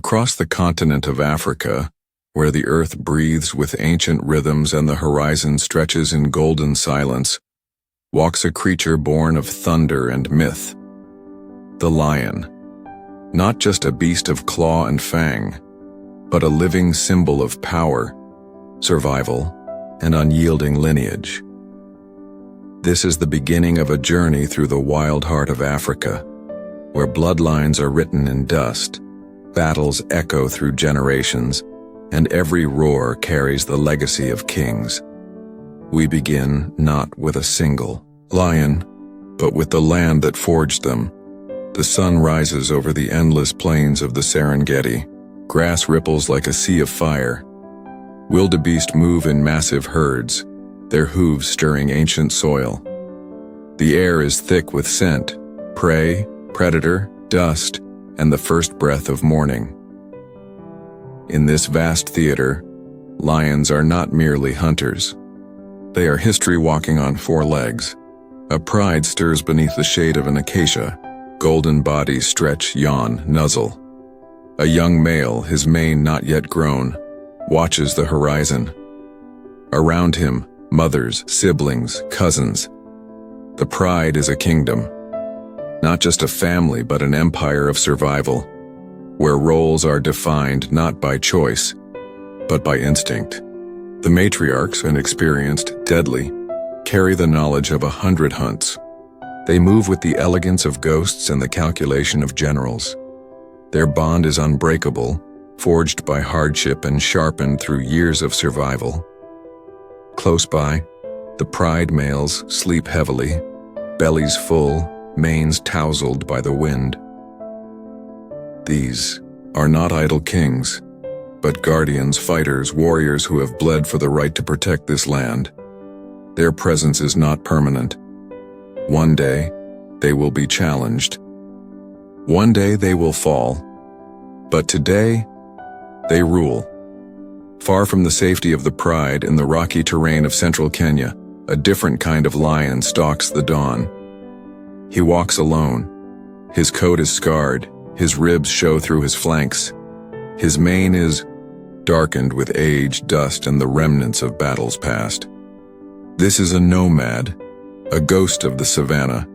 Across the continent of Africa, where the earth breathes with ancient rhythms and the horizon stretches in golden silence, walks a creature born of thunder and myth. The lion. Not just a beast of claw and fang, but a living symbol of power, survival, and unyielding lineage. This is the beginning of a journey through the wild heart of Africa, where bloodlines are written in dust, battles echo through generations, and every roar carries the legacy of kings. We begin not with a single lion, but with the land that forged them. The sun rises over the endless plains of the Serengeti. Grass ripples like a sea of fire. Wildebeest move in massive herds, their hooves stirring ancient soil. The air is thick with scent, prey, predator, dust, and the first breath of morning. In this vast theater, lions are not merely hunters. They are history walking on four legs. A pride stirs beneath the shade of an acacia. Golden bodies stretch, yawn, nuzzle. A young male, his mane not yet grown, watches the horizon. Around him, mothers, siblings, cousins. The pride is a kingdom. Not just a family, but an empire of survival, where roles are defined not by choice, but by instinct. The matriarchs, inexperienced, deadly, carry the knowledge of 100 hunts. They move with the elegance of ghosts and the calculation of generals. Their bond is unbreakable, forged by hardship and sharpened through years of survival. Close by, the pride males sleep heavily, bellies full, manes tousled by the wind. These are not idle kings, but guardians, fighters, warriors who have bled for the right to protect this land. Their presence is not permanent. One day, they will be challenged. One day they will fall. But today, they rule. Far from the safety of the pride, in the rocky terrain of central Kenya, a different kind of lion stalks the dawn. He walks alone. His coat is scarred, his ribs show through his flanks. His mane is darkened with age, dust, and the remnants of battles past. This is a nomad, a ghost of the savannah,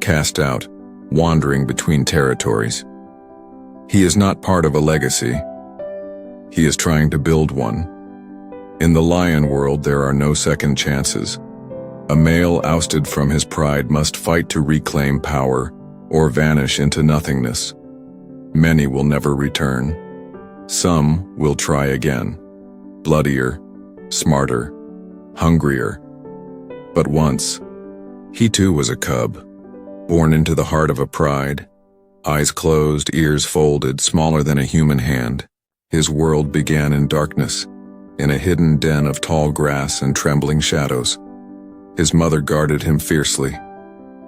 cast out, wandering between territories. He is not part of a legacy. He is trying to build one. In the lion world, there are no second chances. A male ousted from his pride must fight to reclaim power or vanish into nothingness. Many will never return. Some will try again, bloodier, smarter, hungrier. But once, he too was a cub, born into the heart of a pride, eyes closed, ears folded, smaller than a human hand. His world began in darkness, in a hidden den of tall grass and trembling shadows. His mother guarded him fiercely.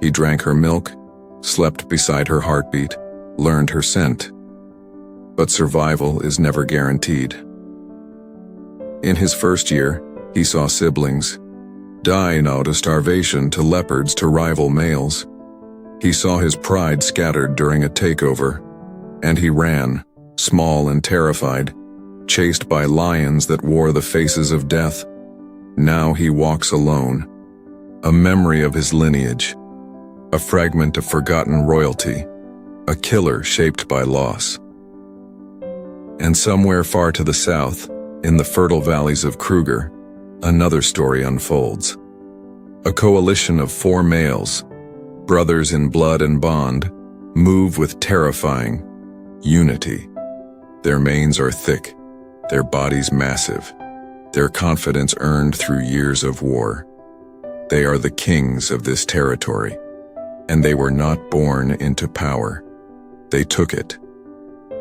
He drank her milk, slept beside her heartbeat, learned her scent. But survival is never guaranteed. In his first year, he saw siblings die now to starvation, to leopards, to rival males. He saw his pride scattered during a takeover, and he ran, small and terrified, chased by lions that wore the faces of death. Now he walks alone, a memory of his lineage, a fragment of forgotten royalty, a killer shaped by loss. And somewhere far to the south, in the fertile valleys of Kruger, another story unfolds. A coalition of 4 males, brothers in blood and bond, move with terrifying unity. Their manes are thick, their bodies massive, their confidence earned through years of war. They are the kings of this territory, and they were not born into power. They took it.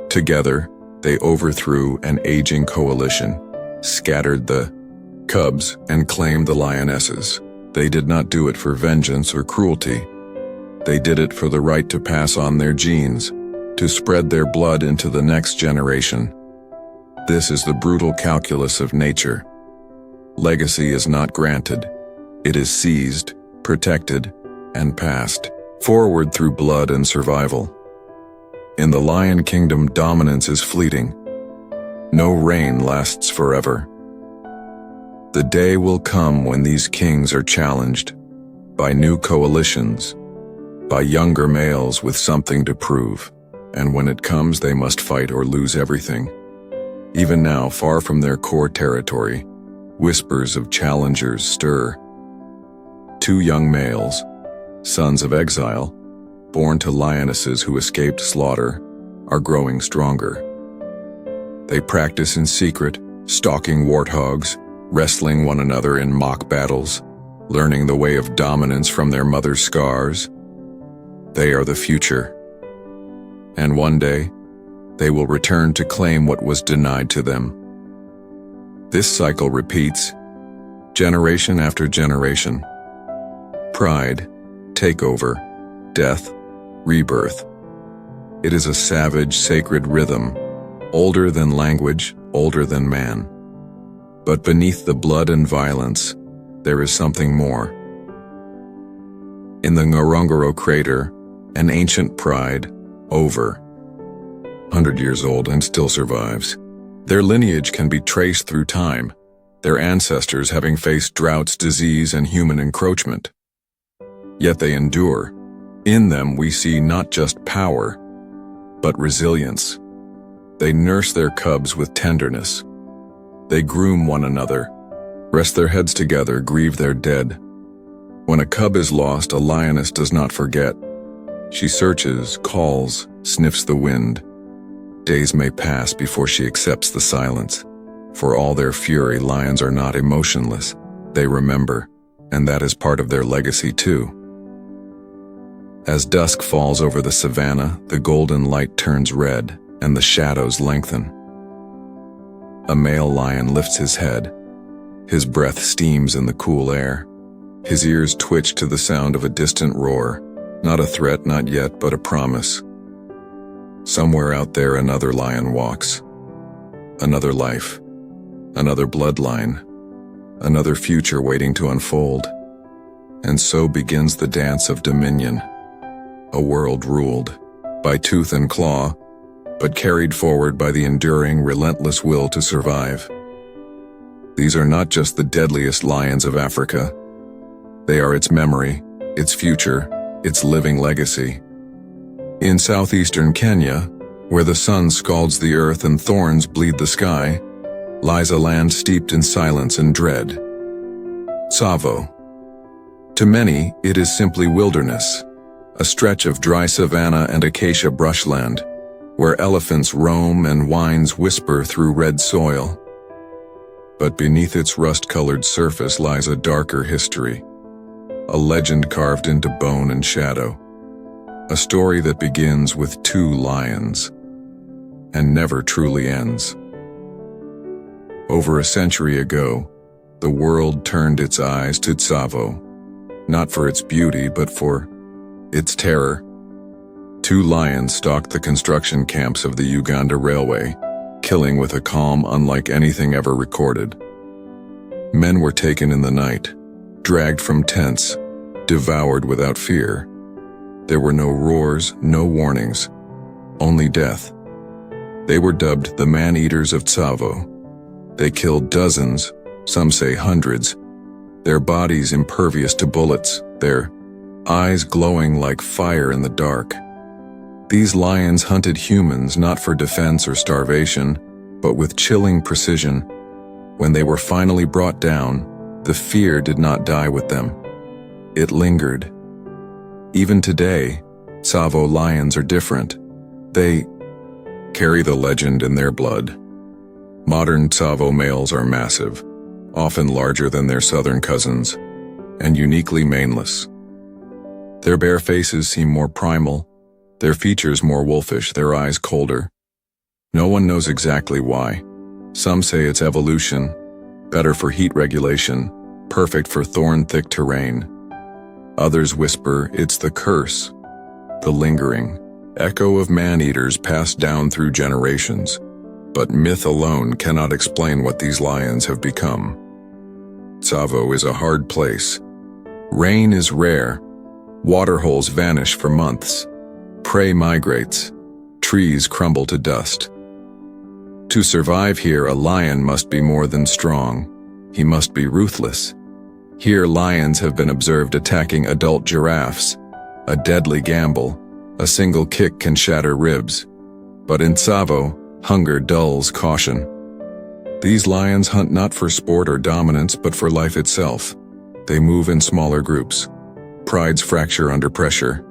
Together, they overthrew an aging coalition, scattered the cubs, and claimed the lionesses. They did not do it for vengeance or cruelty. They did it for the right to pass on their genes, to spread their blood into the next generation. This is the brutal calculus of nature. Legacy is not granted. It is seized, protected, and passed forward through blood and survival. In the Lion Kingdom, dominance is fleeting. No reign lasts forever. The day will come when these kings are challenged by new coalitions, by younger males with something to prove, and when it comes, they must fight or lose everything. Even now, far from their core territory, whispers of challengers stir. Two young males, sons of exile, born to lionesses who escaped slaughter, are growing stronger. They practice in secret, stalking warthogs, wrestling one another in mock battles, learning the way of dominance from their mother's scars. They are the future. And one day, they will return to claim what was denied to them. This cycle repeats, generation after generation. Pride, takeover, death, rebirth. It is a savage, sacred rhythm, older than language, older than man. But beneath the blood and violence, there is something more. In the Ngorongoro crater, an ancient pride, over 100 years old and still survives. Their lineage can be traced through time, their ancestors having faced droughts, disease, and human encroachment. Yet they endure. In them we see not just power, but resilience. They nurse their cubs with tenderness. They groom one another, rest their heads together, grieve their dead. When a cub is lost, a lioness does not forget. She searches, calls, sniffs the wind. Days may pass before she accepts the silence. For all their fury, lions are not emotionless. They remember, and that is part of their legacy too. As dusk falls over the savannah, the golden light turns red, and the shadows lengthen. A male lion lifts his head. His breath steams in the cool air. His ears twitch to the sound of a distant roar. Not a threat, not yet, but a promise. Somewhere out there, another lion walks. Another life. Another bloodline. Another future waiting to unfold. And so begins the dance of dominion. A world ruled by tooth and claw, but carried forward by the enduring, relentless will to survive. These are not just the deadliest lions of Africa. They are its memory, its future, its living legacy. In southeastern Kenya, where the sun scalds the earth and thorns bleed the sky, lies a land steeped in silence and dread. Tsavo. To many, it is simply wilderness, a stretch of dry savanna and acacia brushland, where elephants roam and winds whisper through red soil. But beneath its rust-colored surface lies a darker history, a legend carved into bone and shadow, a story that begins with two lions and never truly ends. Over a century ago, the world turned its eyes to Tsavo, not for its beauty but for its terror. Two lions stalked the construction camps of the Uganda Railway, killing with a calm unlike anything ever recorded. Men were taken in the night, dragged from tents, devoured without fear. There were no roars, no warnings, only death. They were dubbed the man-eaters of Tsavo. They killed dozens, some say hundreds, their bodies impervious to bullets, their eyes glowing like fire in the dark. These lions hunted humans not for defense or starvation, but with chilling precision. When they were finally brought down, the fear did not die with them. It lingered. Even today, Tsavo lions are different. They carry the legend in their blood. Modern Tsavo males are massive, often larger than their southern cousins, and uniquely maneless. Their bare faces seem more primal, their features more wolfish, their eyes colder. No one knows exactly why. Some say it's evolution, better for heat regulation, perfect for thorn-thick terrain. Others whisper it's the curse, the lingering echo of man-eaters passed down through generations. But myth alone cannot explain what these lions have become. Tsavo is a hard place. Rain is rare. Waterholes vanish for months. Prey migrates. trees crumble to dust. To survive here, a lion must be more than strong. He must be ruthless. Here, lions have been observed attacking adult giraffes, a deadly gamble. A single kick can shatter ribs. But in Tsavo, hunger dulls caution. These lions hunt not for sport or dominance, but for life itself. They move in smaller groups. Prides fracture under pressure.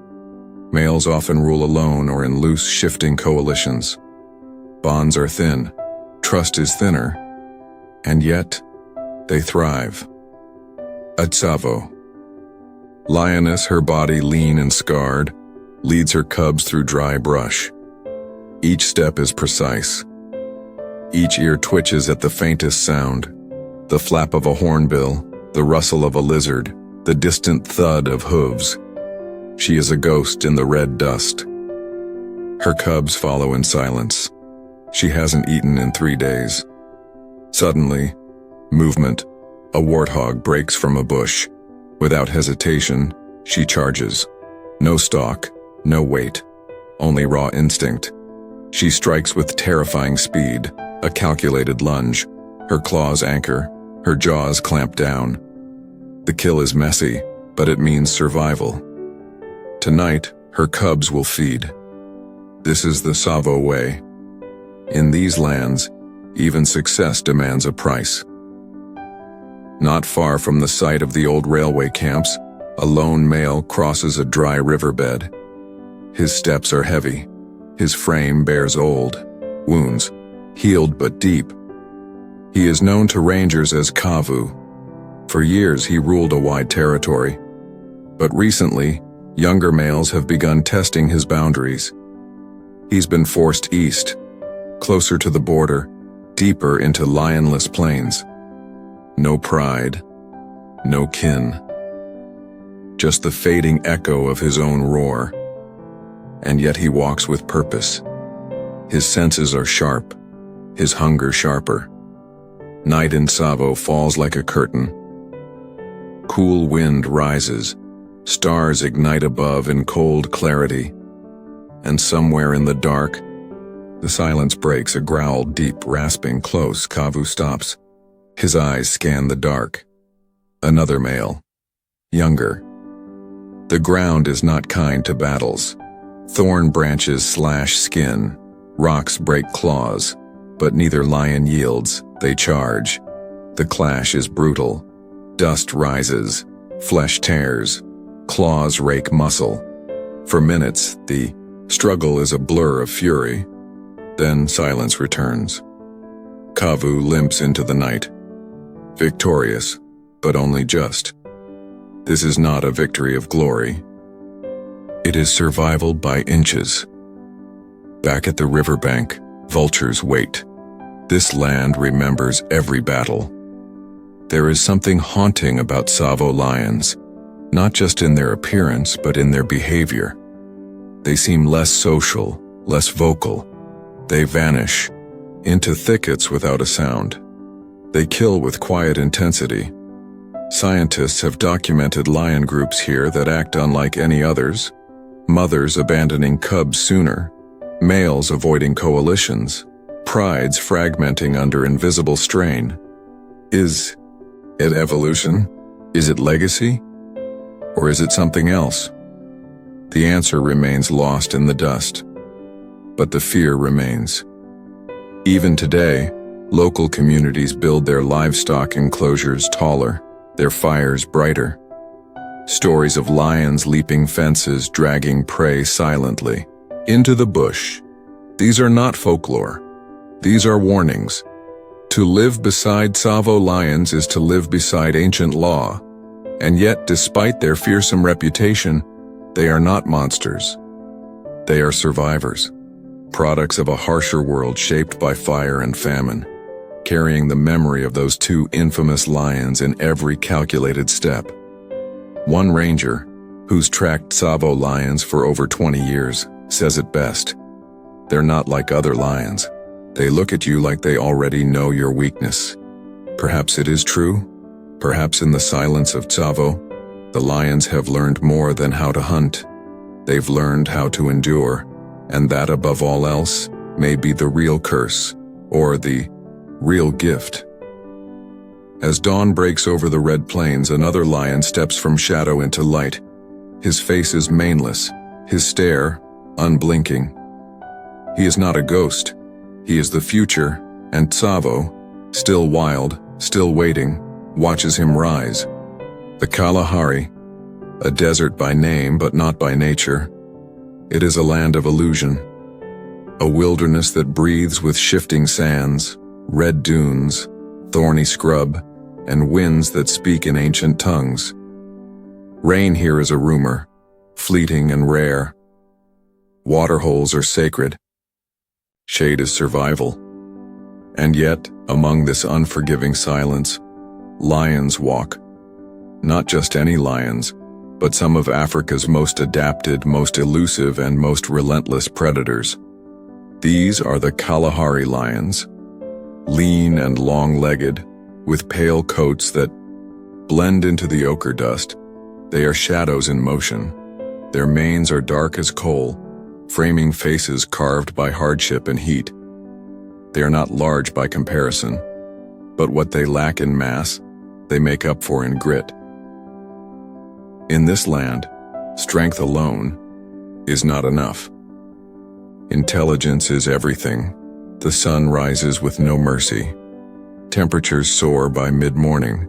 Males often rule alone or in loose, shifting coalitions. Bonds are thin. Trust is thinner. And yet, they thrive. At Tsavo, lioness, her body lean and scarred, leads her cubs through dry brush. Each step is precise. Each ear twitches at the faintest sound, the flap of a hornbill, the rustle of a lizard, the distant thud of hooves. She is a ghost in the red dust. Her cubs follow in silence. She hasn't eaten in 3 days. Suddenly, movement. A warthog breaks from a bush. Without hesitation, she charges. No stalk, no weight, only raw instinct. She strikes with terrifying speed, a calculated lunge. Her claws anchor, her jaws clamp down. The kill is messy, but it means survival. Tonight, her cubs will feed. This is the Tsavo way. In these lands, even success demands a price. Not far from the site of the old railway camps, a lone male crosses a dry riverbed. His steps are heavy. His frame bears old wounds, healed but deep. He is known to rangers as Kavu. For years he ruled a wide territory. But recently, younger males have begun testing his boundaries. He's been forced east, closer to the border, deeper into lionless plains. No pride, no kin. Just the fading echo of his own roar. And yet he walks with purpose. His senses are sharp, his hunger sharper. Night in Tsavo falls like a curtain. Cool wind rises, stars ignite above in cold clarity. And somewhere in the dark, the silence breaks, a growl deep, rasping, close. Kavu stops. His eyes scan the dark. Another male, younger. The ground is not kind to battles. Thorn branches slash skin, rocks break claws, but neither lion yields, they charge. The clash is brutal. Dust rises, flesh tears, claws rake muscle. For minutes, the struggle is a blur of fury. Then silence returns. Kavu limps into the night. Victorious, but only just. This is not a victory of glory. It is survival by inches. Back at the riverbank, vultures wait. This land remembers every battle. There is something haunting about Tsavo lions, not just in their appearance, but in their behavior. They seem less social, less vocal. They vanish into thickets without a sound. They kill with quiet intensity. Scientists have documented lion groups here that act unlike any others. Mothers abandoning cubs sooner, males avoiding coalitions, prides fragmenting under invisible strain. Is it evolution? Is it legacy? Or is it something else? The answer remains lost in the dust. But the fear remains. Even today, local communities build their livestock enclosures taller, their fires brighter. Stories of lions leaping fences, dragging prey silently into the bush. These are not folklore. These are warnings. To live beside Tsavo lions is to live beside ancient law. And yet, despite their fearsome reputation, they are not monsters. They are survivors, products of a harsher world shaped by fire and famine, carrying the memory of those two infamous lions in every calculated step. One ranger, who's tracked Tsavo lions for over 20 years, says it best. They're not like other lions. They look at you like they already know your weakness. Perhaps it is true. Perhaps in the silence of Tsavo, the lions have learned more than how to hunt. They've learned how to endure, and that above all else may be the real curse, or the real gift. As dawn breaks over the red plains, another lion steps from shadow into light. His face is maneless, his stare unblinking. He is not a ghost. He is the future, and Tsavo, still wild, still waiting, watches him rise. The Kalahari, a desert by name but not by nature. It is a land of illusion, a wilderness that breathes with shifting sands, red dunes, thorny scrub, and winds that speak in ancient tongues. Rain here is a rumor, fleeting and rare. Waterholes are sacred. Shade is survival. And yet, among this unforgiving silence, lions walk. Not just any lions, but some of Africa's most adapted, most elusive, and most relentless predators. These are the Kalahari lions, lean and long-legged, with pale coats that blend into the ochre dust. They are shadows in motion. Their manes are dark as coal, framing faces carved by hardship and heat. They are not large by comparison, but what they lack in mass, they make up for in grit. In this land, strength alone is not enough. Intelligence is everything. The sun rises with no mercy. Temperatures soar by mid-morning.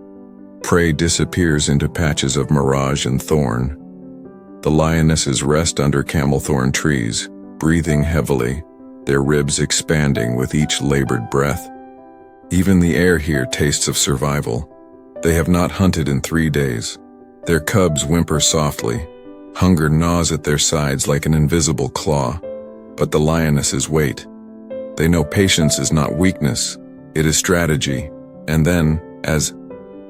Prey disappears into patches of mirage and thorn. The lionesses rest under camel-thorn trees, breathing heavily, their ribs expanding with each labored breath. Even the air here tastes of survival. They have not hunted in 3 days. Their cubs whimper softly. Hunger gnaws at their sides like an invisible claw. But the lionesses wait. They know patience is not weakness, it is strategy. And then, as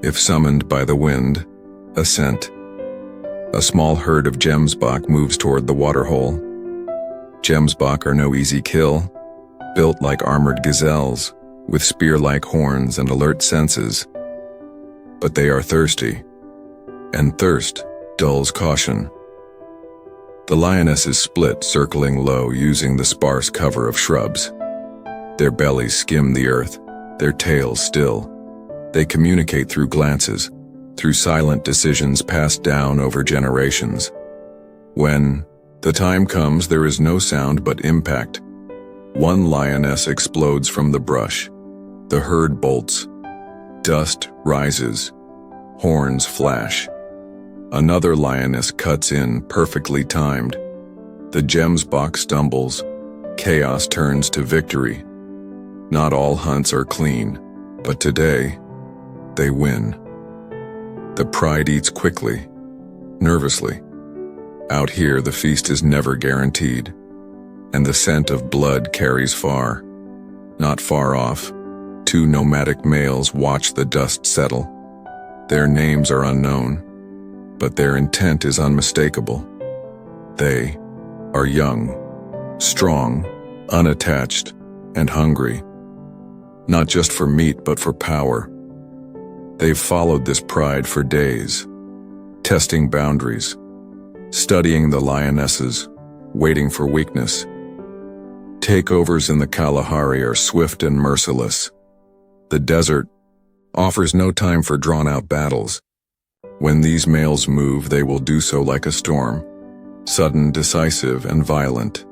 if summoned by the wind, a scent. A small herd of gemsbok moves toward the waterhole. Gemsbok are no easy kill, built like armored gazelles, with spear-like horns and alert senses. But they are thirsty, and thirst dulls caution. The lionesses split, circling low, using the sparse cover of shrubs. Their bellies skim the earth, their tails still. They communicate through glances, through silent decisions passed down over generations. When the time comes, there is no sound but impact. One lioness explodes from the brush. The herd bolts. Dust rises. Horns flash. Another lioness cuts in, perfectly timed. The gemsbok stumbles. Chaos turns to victory. Not all hunts are clean, but today, they win. The pride eats quickly, nervously. Out here, the feast is never guaranteed, and the scent of blood carries far. Not far off, 2 nomadic males watch the dust settle. Their names are unknown, but their intent is unmistakable. They are young, strong, unattached, and hungry. Not just for meat, but for power. They've followed this pride for days, testing boundaries, studying the lionesses, waiting for weakness. Takeovers in the Kalahari are swift and merciless. The desert offers no time for drawn-out battles. When these males move, they will do so like a storm, sudden, decisive, and violent.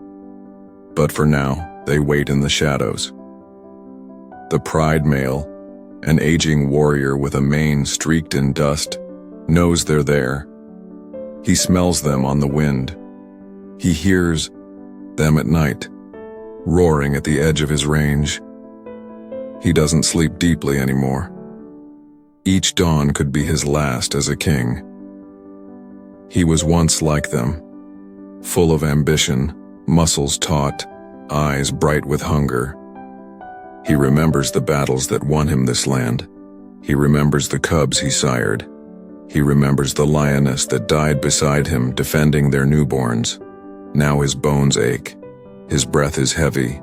But for now, they wait in the shadows. The pride male, an aging warrior with a mane streaked in dust, knows they're there. He smells them on the wind. He hears them at night, roaring at the edge of his range. He doesn't sleep deeply anymore. Each dawn could be his last as a king. He was once like them, full of ambition, muscles taut, eyes bright with hunger. He remembers the battles that won him this land. He remembers the cubs he sired. He remembers the lioness that died beside him, defending their newborns. Now his bones ache. His breath is heavy,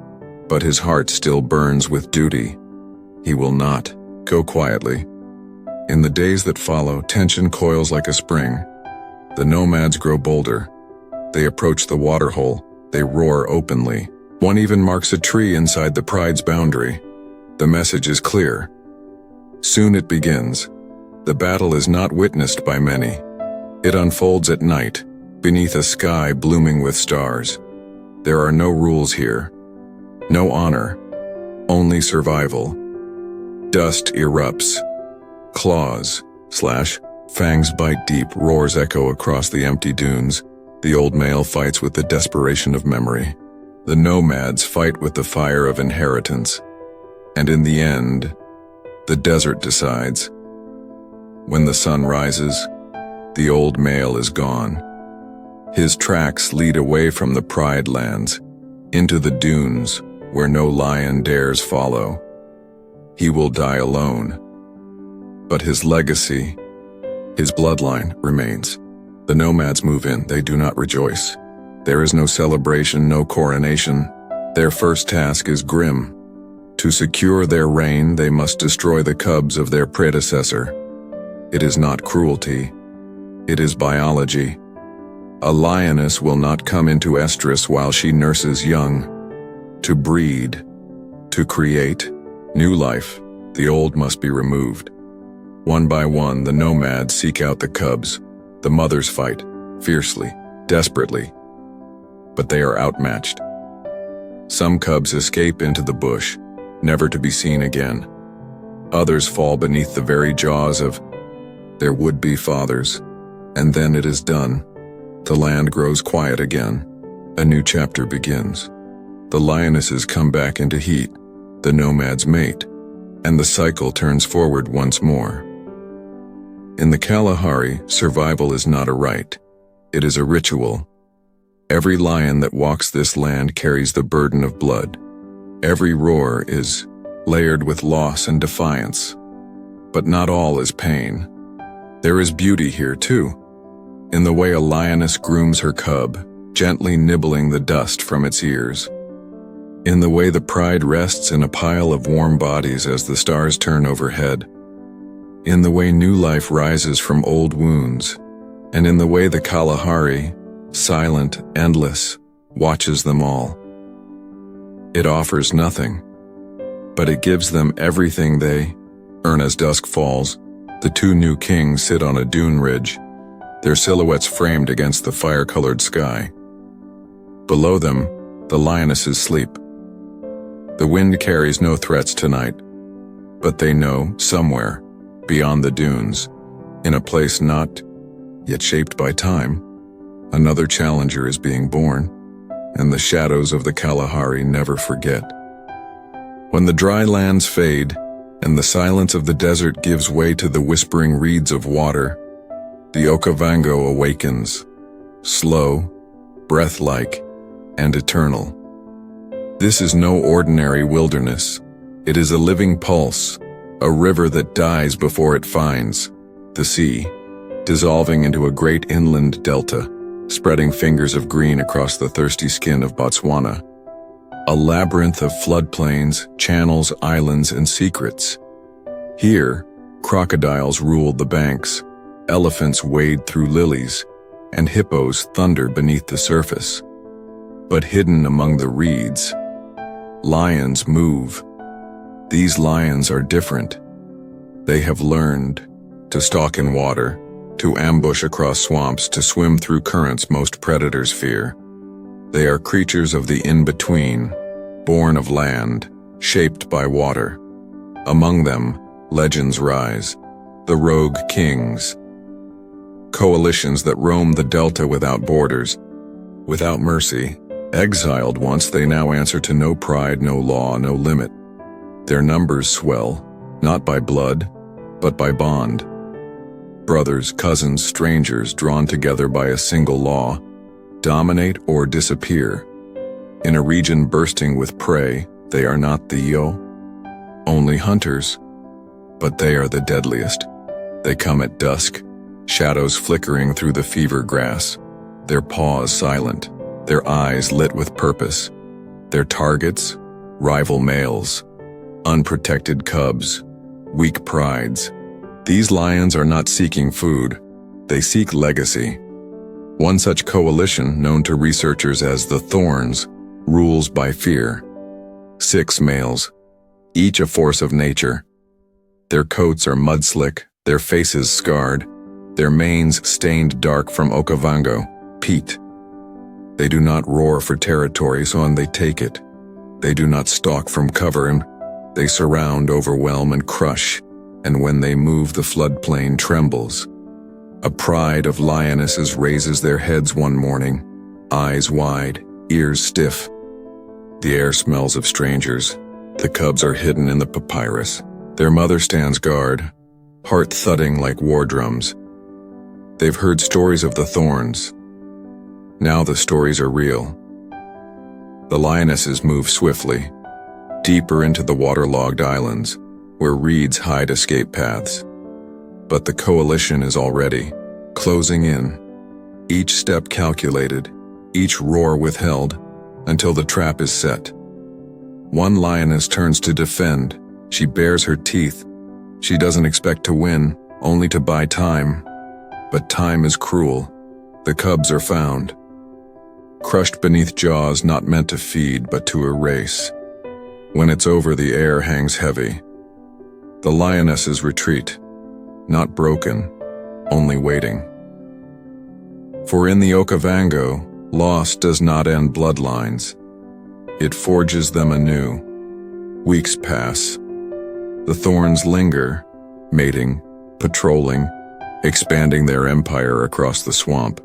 but his heart still burns with duty. He will not go quietly. In the days that follow, tension coils like a spring. The nomads grow bolder. They approach the waterhole, They roar openly. One even marks a tree inside the pride's boundary. The message is clear. Soon it begins. The battle is not witnessed by many. It unfolds at night, beneath a sky blooming with stars. There are no rules here. No honor. Only survival. Dust erupts. Claws, fangs bite deep, roars echo across the empty dunes. The old male fights with the desperation of memory. The nomads fight with the fire of inheritance. And in the end, the desert decides. When the sun rises, the old male is gone. His tracks lead away from the pride lands, into the dunes where no lion dares follow. He will die alone. But his legacy, his bloodline, remains. The nomads move in, they do not rejoice. There is no celebration, no coronation. Their first task is grim. To secure their reign, they must destroy the cubs of their predecessor. It is not cruelty. It is biology. A lioness will not come into estrus while she nurses young. To breed, to create new life, the old must be removed. One by one, the nomads seek out the cubs. The mothers fight, fiercely, desperately. But they are outmatched. Some cubs escape into the bush, never to be seen again. Others fall beneath the very jaws of their would-be fathers. And then it is done. The land grows quiet again. A new chapter begins. The lionesses come back into heat. The nomads mate. And the cycle turns forward once more. In the Kalahari, survival is not a right. It is a ritual. Every lion that walks this land carries the burden of blood. Every roar is layered with loss and defiance. But not all is pain. There is beauty here too, in the way a lioness grooms her cub, gently nibbling the dust from its ears. In the way the pride rests in a pile of warm bodies as the stars turn overhead. In the way new life rises from old wounds. And in the way the Kalahari, silent, endless, watches them all. It offers nothing, but it gives them everything they earn. As dusk falls, the two new kings sit on a dune ridge, their silhouettes framed against the fire-colored sky. Below them, the lionesses sleep. The wind carries no threats tonight, but they know, somewhere, beyond the dunes, in a place not yet shaped by time, another challenger is being born, and the shadows of the Kalahari never forget. When the dry lands fade, and the silence of the desert gives way to the whispering reeds of water, the Okavango awakens, slow, breath-like, and eternal. This is no ordinary wilderness. It is a living pulse, a river that dies before it finds the sea, dissolving into a great inland delta, spreading fingers of green across the thirsty skin of Botswana. A labyrinth of floodplains, channels, islands, and secrets. Here, crocodiles ruled the banks, elephants wade through lilies, and hippos thunder beneath the surface. But hidden among the reeds, lions move. These lions are different. They have learned to stalk in water, to ambush across swamps, to swim through currents most predators fear. They are creatures of the in-between, born of land, shaped by water. Among them, legends rise, the rogue kings, coalitions that roam the delta without borders, without mercy. Exiled once, they now answer to no pride, no law, no limit. Their numbers swell, not by blood, but by bond. Brothers, cousins, strangers drawn together by a single law, dominate or disappear. In a region bursting with prey, they are not the only hunters, but they are the deadliest. They come at dusk, shadows flickering through the fever grass, their paws silent, their eyes lit with purpose. Their targets, rival males, unprotected cubs, weak prides. These lions are not seeking food, they seek legacy. One such coalition, known to researchers as the Thorns, rules by fear. 6 males, each a force of nature. Their coats are mud-slick, their faces scarred, their manes stained dark from Okavango, peat. They do not roar for territory, so on they take it. They do not stalk from cover, and they surround, overwhelm, and crush, and when they move the floodplain trembles. A pride of lionesses raises their heads one morning, eyes wide, ears stiff. The air smells of strangers. The cubs are hidden in the papyrus. Their mother stands guard, heart thudding like war drums. They've heard stories of the Thorns. Now the stories are real. The lionesses move swiftly, deeper into the waterlogged islands, where reeds hide escape paths. But the coalition is already closing in, each step calculated, each roar withheld, until the trap is set. One lioness turns to defend. She bares her teeth. She doesn't expect to win, only to buy time. But time is cruel. The cubs are found, crushed beneath jaws not meant to feed but to erase. When it's over, the air hangs heavy. The lionesses retreat, not broken, only waiting. For in the Okavango, loss does not end bloodlines. It forges them anew. Weeks pass. The Thorns linger, mating, patrolling, expanding their empire across the swamp.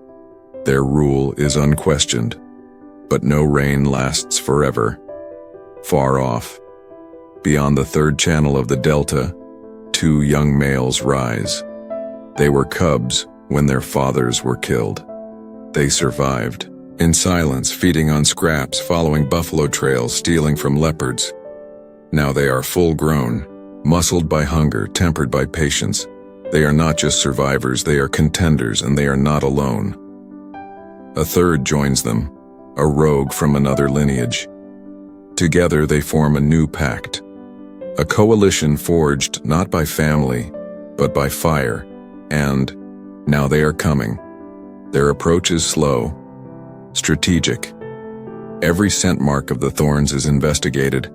Their rule is unquestioned, but no reign lasts forever. Far off, beyond the third channel of the delta, 2 young males rise. They were cubs when their fathers were killed. They survived, in silence, feeding on scraps, following buffalo trails, stealing from leopards. Now they are full-grown, muscled by hunger, tempered by patience. They are not just survivors, they are contenders, and they are not alone. A third joins them, a rogue from another lineage. Together they form a new pact, a coalition forged not by family, but by fire, and now they are coming. Their approach is slow, strategic. Every scent mark of the Thorns is investigated.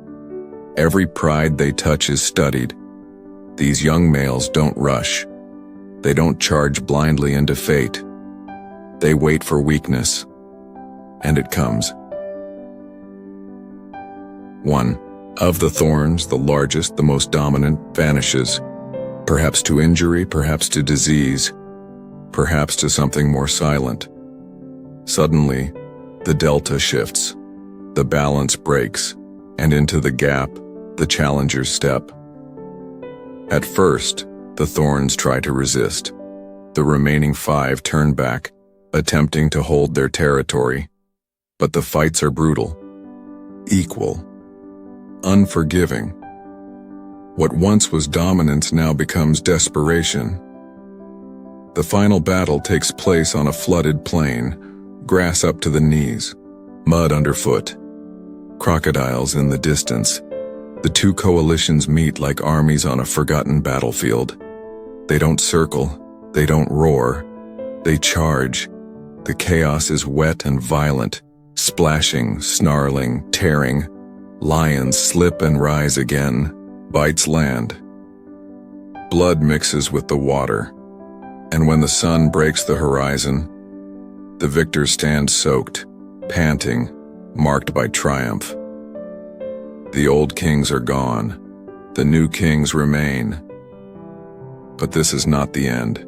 Every pride they touch is studied. These young males don't rush. They don't charge blindly into fate. They wait for weakness, and it comes. 1 of the Thorns, the largest, the most dominant, vanishes, perhaps to injury, perhaps to disease, perhaps to something more silent. Suddenly, the delta shifts, the balance breaks, and into the gap, the challengers step. At first, the Thorns try to resist. The remaining 5 turn back, attempting to hold their territory. But the fights are brutal, equal, unforgiving. What once was dominance now becomes desperation. The final battle takes place on a flooded plain, grass up to the knees, mud underfoot, crocodiles in the distance. The 2 coalitions meet like armies on a forgotten battlefield. They don't circle, they don't roar, they charge. The chaos is wet and violent, splashing, snarling, tearing. Lions slip and rise again, bites land. Blood mixes with the water, and when the sun breaks the horizon, the victors stand soaked, panting, marked by triumph. The old kings are gone, the new kings remain. But this is not the end.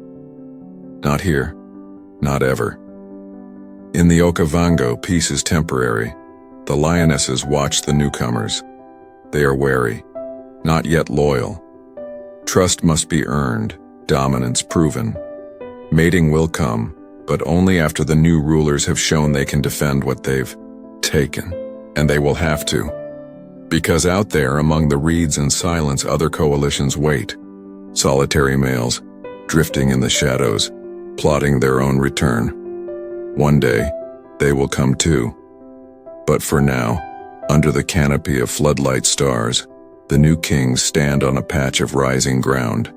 Not here, not ever. In the Okavango, peace is temporary. The lionesses watch the newcomers. They are wary, not yet loyal. Trust must be earned, dominance proven. Mating will come, but only after the new rulers have shown they can defend what they've taken. And they will have to. Because out there among the reeds and silence, other coalitions wait. Solitary males, drifting in the shadows, plotting their own return. One day, they will come too. But for now, under the canopy of floodlight stars, the new kings stand on a patch of rising ground,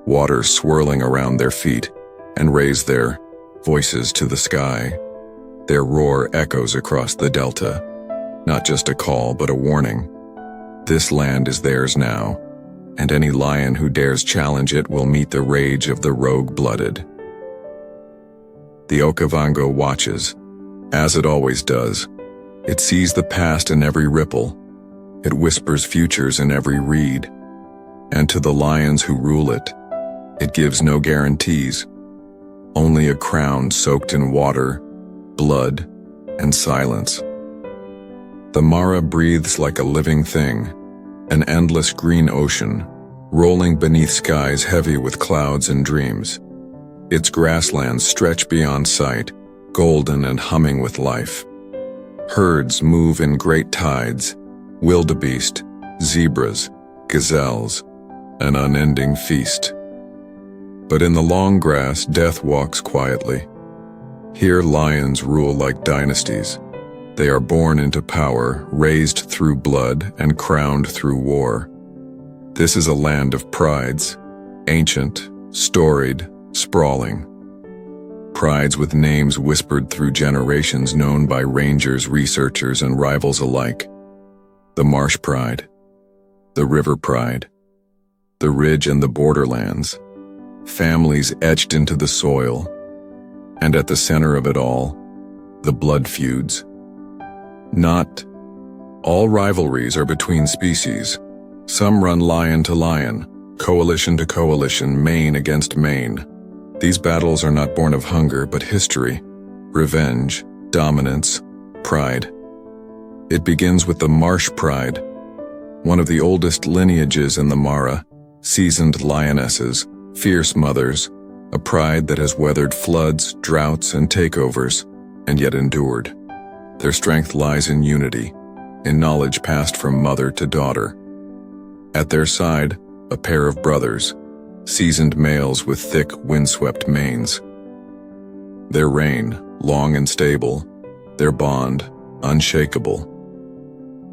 water swirling around their feet, and raise their voices to the sky. Their roar echoes across the delta, not just a call but a warning. This land is theirs now, and any lion who dares challenge it will meet the rage of the rogue-blooded. The Okavango watches, as it always does. It sees the past in every ripple. It whispers futures in every reed. And to the lions who rule it, it gives no guarantees, only a crown soaked in water, blood, and silence. The Mara breathes like a living thing, an endless green ocean, rolling beneath skies heavy with clouds and dreams. Its grasslands stretch beyond sight, golden and humming with life. Herds move in great tides, wildebeest, zebras, gazelles, an unending feast. But in the long grass, death walks quietly. Here lions rule like dynasties. They are born into power, raised through blood, and crowned through war. This is a land of prides, ancient, storied, sprawling. Prides with names whispered through generations, known by rangers, researchers, and rivals alike. The marsh pride, the river pride, the ridge and the borderlands, families etched into the soil, and at the center of it all, the blood feuds. Not all rivalries are between species. Some run lion to lion, coalition to coalition, mane against mane. These battles are not born of hunger, but history, revenge, dominance, pride. It begins with the marsh pride, one of the oldest lineages in the Mara, seasoned lionesses, fierce mothers, a pride that has weathered floods, droughts, and takeovers, and yet endured. Their strength lies in unity, in knowledge passed from mother to daughter. At their side, a pair of brothers, seasoned males with thick, windswept manes. Their reign, long and stable, their bond, unshakable.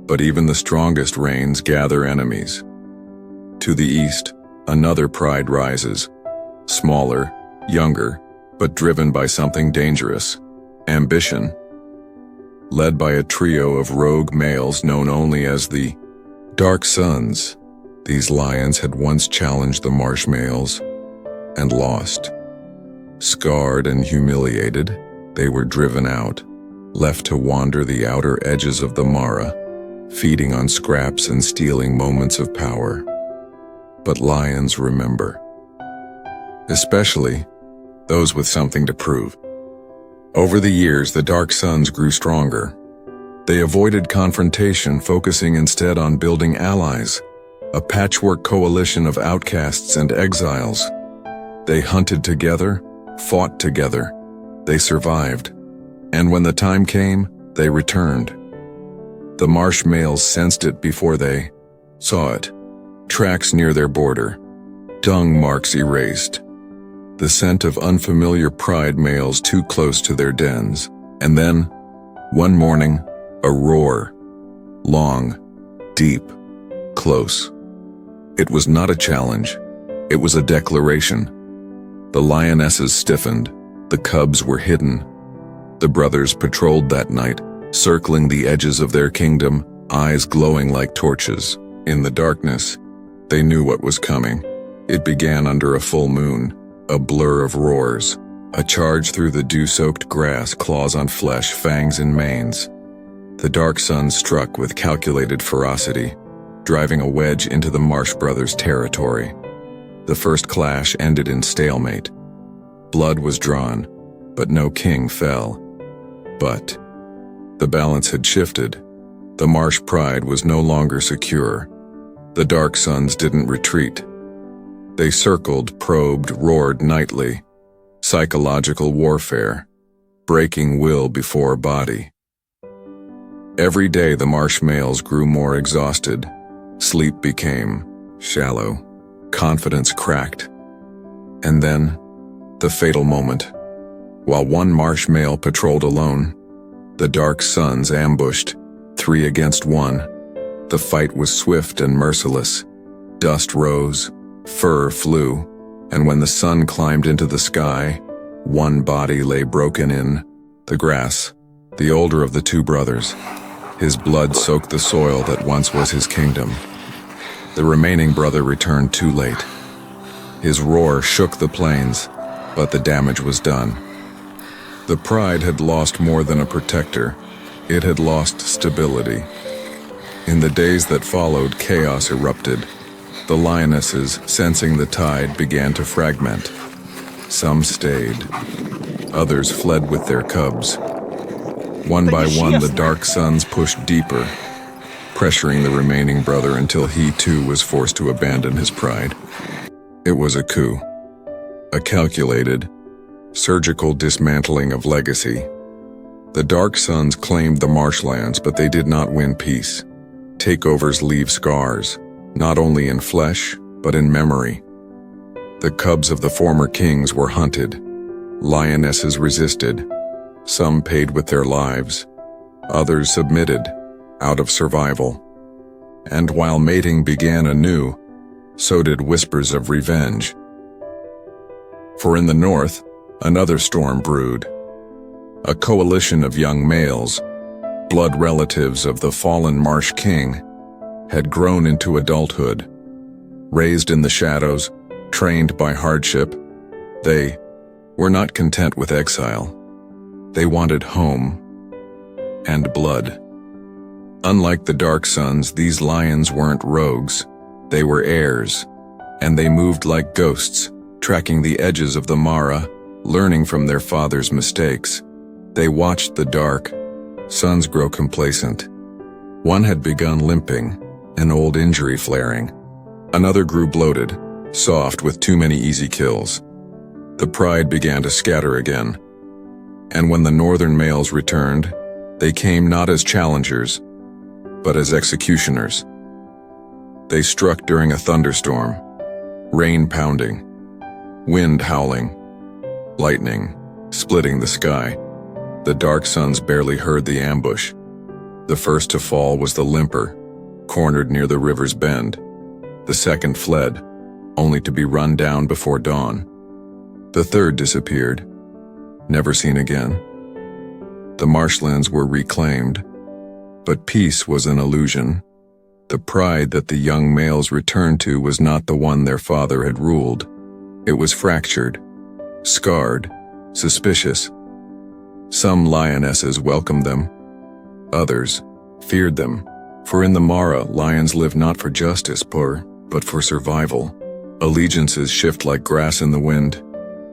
But even the strongest reigns gather enemies. To the east, another pride rises, smaller, younger, but driven by something dangerous, ambition. Led by a trio of rogue males known only as the Dark Sons, these lions had once challenged the marsh males and lost. Scarred and humiliated, they were driven out, left to wander the outer edges of the Mara, feeding on scraps and stealing moments of power. But lions remember, especially those with something to prove. Over the years, the Dark Sons grew stronger. They avoided confrontation, focusing instead on building allies, a patchwork coalition of outcasts and exiles. They hunted together, fought together. They survived. And when the time came, they returned. The marsh males sensed it before they saw it. Tracks near their border, dung marks erased, the scent of unfamiliar pride males too close to their dens. And then, one morning, a roar, long, deep, close. It was not a challenge, it was a declaration. The lionesses stiffened, the cubs were hidden. The brothers patrolled that night, circling the edges of their kingdom, eyes glowing like torches. In the darkness, they knew what was coming. It began under a full moon, a blur of roars, a charge through the dew-soaked grass, claws on flesh, fangs in manes. The Dark Sons struck with calculated ferocity, driving a wedge into the Marsh Brothers' territory. The first clash ended in stalemate. Blood was drawn, but no king fell. But the balance had shifted. The Marsh pride was no longer secure. The Dark Sons didn't retreat. They circled, probed, roared nightly. Psychological warfare, breaking will before body. Every day the marsh males grew more exhausted. Sleep became shallow. Confidence cracked. And then, the fatal moment. While one marsh male patrolled alone, the Dark Sons ambushed, 3 against 1. The fight was swift and merciless. Dust rose, fur flew, and when the sun climbed into the sky, One body lay broken in the grass, the older of the two brothers. His blood soaked the soil that once was his kingdom. The remaining brother returned too late. His roar shook the plains, but the damage was done. The pride had lost more than a protector. It had lost stability. In the days that followed, chaos erupted. The lionesses, sensing the tide, began to fragment. Some stayed. Others fled with their cubs. One by one, the dark suns pushed deeper, pressuring the remaining brother until he too was forced to abandon his pride. It was a coup. A calculated, surgical dismantling of legacy. The dark suns claimed the marshlands, but they did not win peace. Takeovers leave scars, not only in flesh, but in memory. The cubs of the former kings were hunted. Lionesses resisted. Some paid with their lives. Others submitted, out of survival. And while mating began anew, so did whispers of revenge. For in the north, another storm brewed. A coalition of young males, blood relatives of the fallen marsh king, had grown into adulthood. Raised in the shadows, trained by hardship, they were not content with exile. They wanted home and blood. Unlike the dark suns, these lions weren't rogues. They were heirs, and they moved like ghosts, tracking the edges of the Mara, learning from their father's mistakes. They watched the dark suns grow complacent. One had begun limping, an old injury flaring. Another grew bloated, soft with too many easy kills. The pride began to scatter again. And when the northern males returned, they came not as challengers, but as executioners. They struck during a thunderstorm, rain pounding, wind howling, lightning splitting the sky. The dark suns barely heard the ambush. The first to fall was the limper, cornered near the river's bend. The second fled, only to be run down before dawn. The third disappeared, never seen again. The marshlands were reclaimed, but peace was an illusion. The pride that the young males returned to was not the one their father had ruled. It was fractured, scarred, suspicious. Some lionesses welcomed them. Others feared them. For in the Mara, lions live not for justice, but for survival. Allegiances shift like grass in the wind.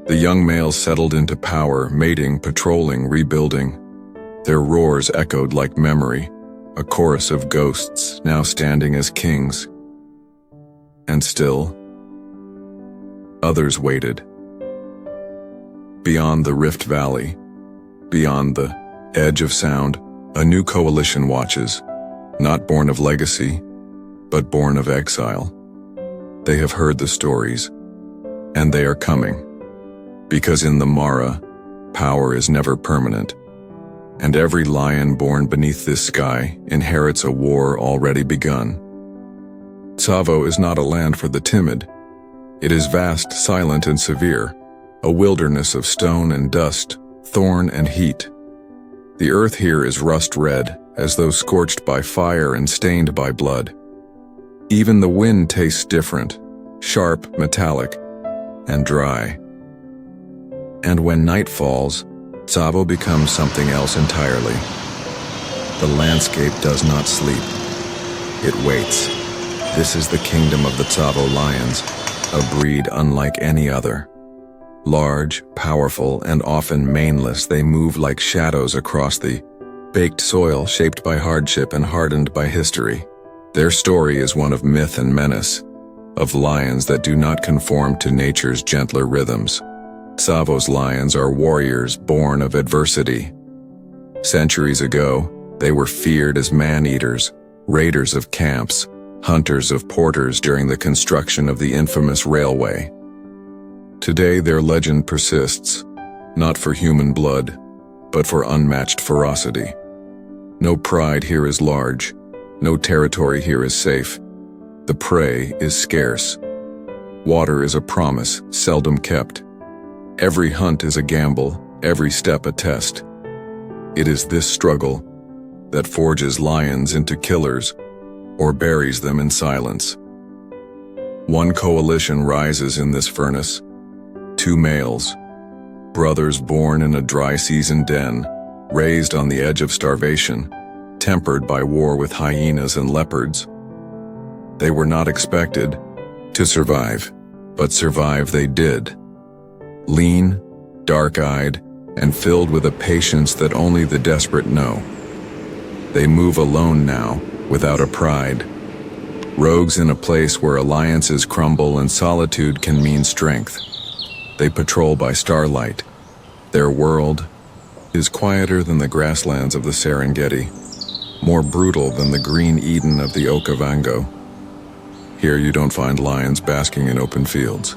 The young males settled into power, mating, patrolling, rebuilding. Their roars echoed like memory, a chorus of ghosts now standing as kings. And still, others waited. Beyond the Rift Valley, beyond the edge of sound, a new coalition watches, not born of legacy, but born of exile. They have heard the stories, and they are coming. Because in the Mara, power is never permanent, and every lion born beneath this sky inherits a war already begun. Tsavo is not a land for the timid. It is vast, silent, and severe, a wilderness of stone and dust, thorn and heat. The earth here is rust-red, as though scorched by fire and stained by blood. Even the wind tastes different, sharp, metallic, and dry. And when night falls, Tsavo becomes something else entirely. The landscape does not sleep. It waits. This is the kingdom of the Tsavo lions, a breed unlike any other. Large, powerful, and often maneless, they move like shadows across the baked soil shaped by hardship and hardened by history. Their story is one of myth and menace, of lions that do not conform to nature's gentler rhythms. Tsavo's lions are warriors born of adversity. Centuries ago, they were feared as man-eaters, raiders of camps, hunters of porters during the construction of the infamous railway. Today their legend persists, not for human blood, but for unmatched ferocity. No pride here is large, no territory here is safe. The prey is scarce. Water is a promise, seldom kept. Every hunt is a gamble, every step a test. It is this struggle that forges lions into killers or buries them in silence. One coalition rises in this furnace. Two males, brothers born in a dry season den, raised on the edge of starvation, tempered by war with hyenas and leopards. They were not expected to survive, but survive they did. Lean, dark-eyed, and filled with a patience that only the desperate know. They move alone now, without a pride. Rogues in a place where alliances crumble and solitude can mean strength. They patrol by starlight. Their world is quieter than the grasslands of the Serengeti, more brutal than the green Eden of the Okavango. Here you don't find lions basking in open fields.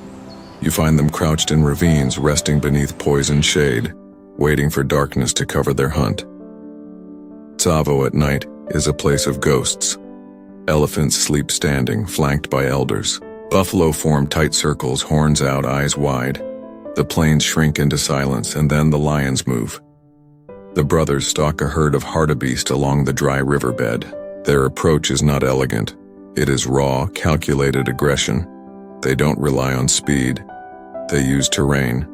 You find them crouched in ravines, resting beneath poisoned shade, waiting for darkness to cover their hunt. Tsavo at night is a place of ghosts. Elephants sleep standing, flanked by elders. Buffalo form tight circles, horns out, eyes wide. The plains shrink into silence, and then the lions move. The brothers stalk a herd of hartebeest along the dry riverbed. Their approach is not elegant. It is raw, calculated aggression. They don't rely on speed. They use terrain.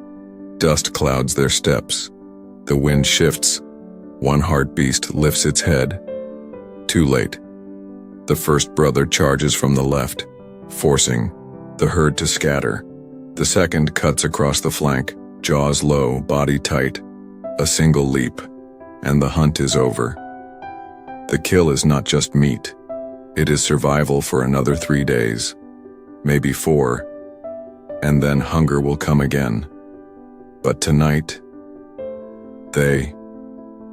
Dust clouds their steps. The wind shifts. One hartebeest lifts its head. Too late. The first brother charges from the left, forcing the herd to scatter. The second cuts across the flank, jaws low, body tight. A single leap, and the hunt is over. The kill is not just meat. It is survival for another 3 days, maybe 4, and then hunger will come again. But tonight, they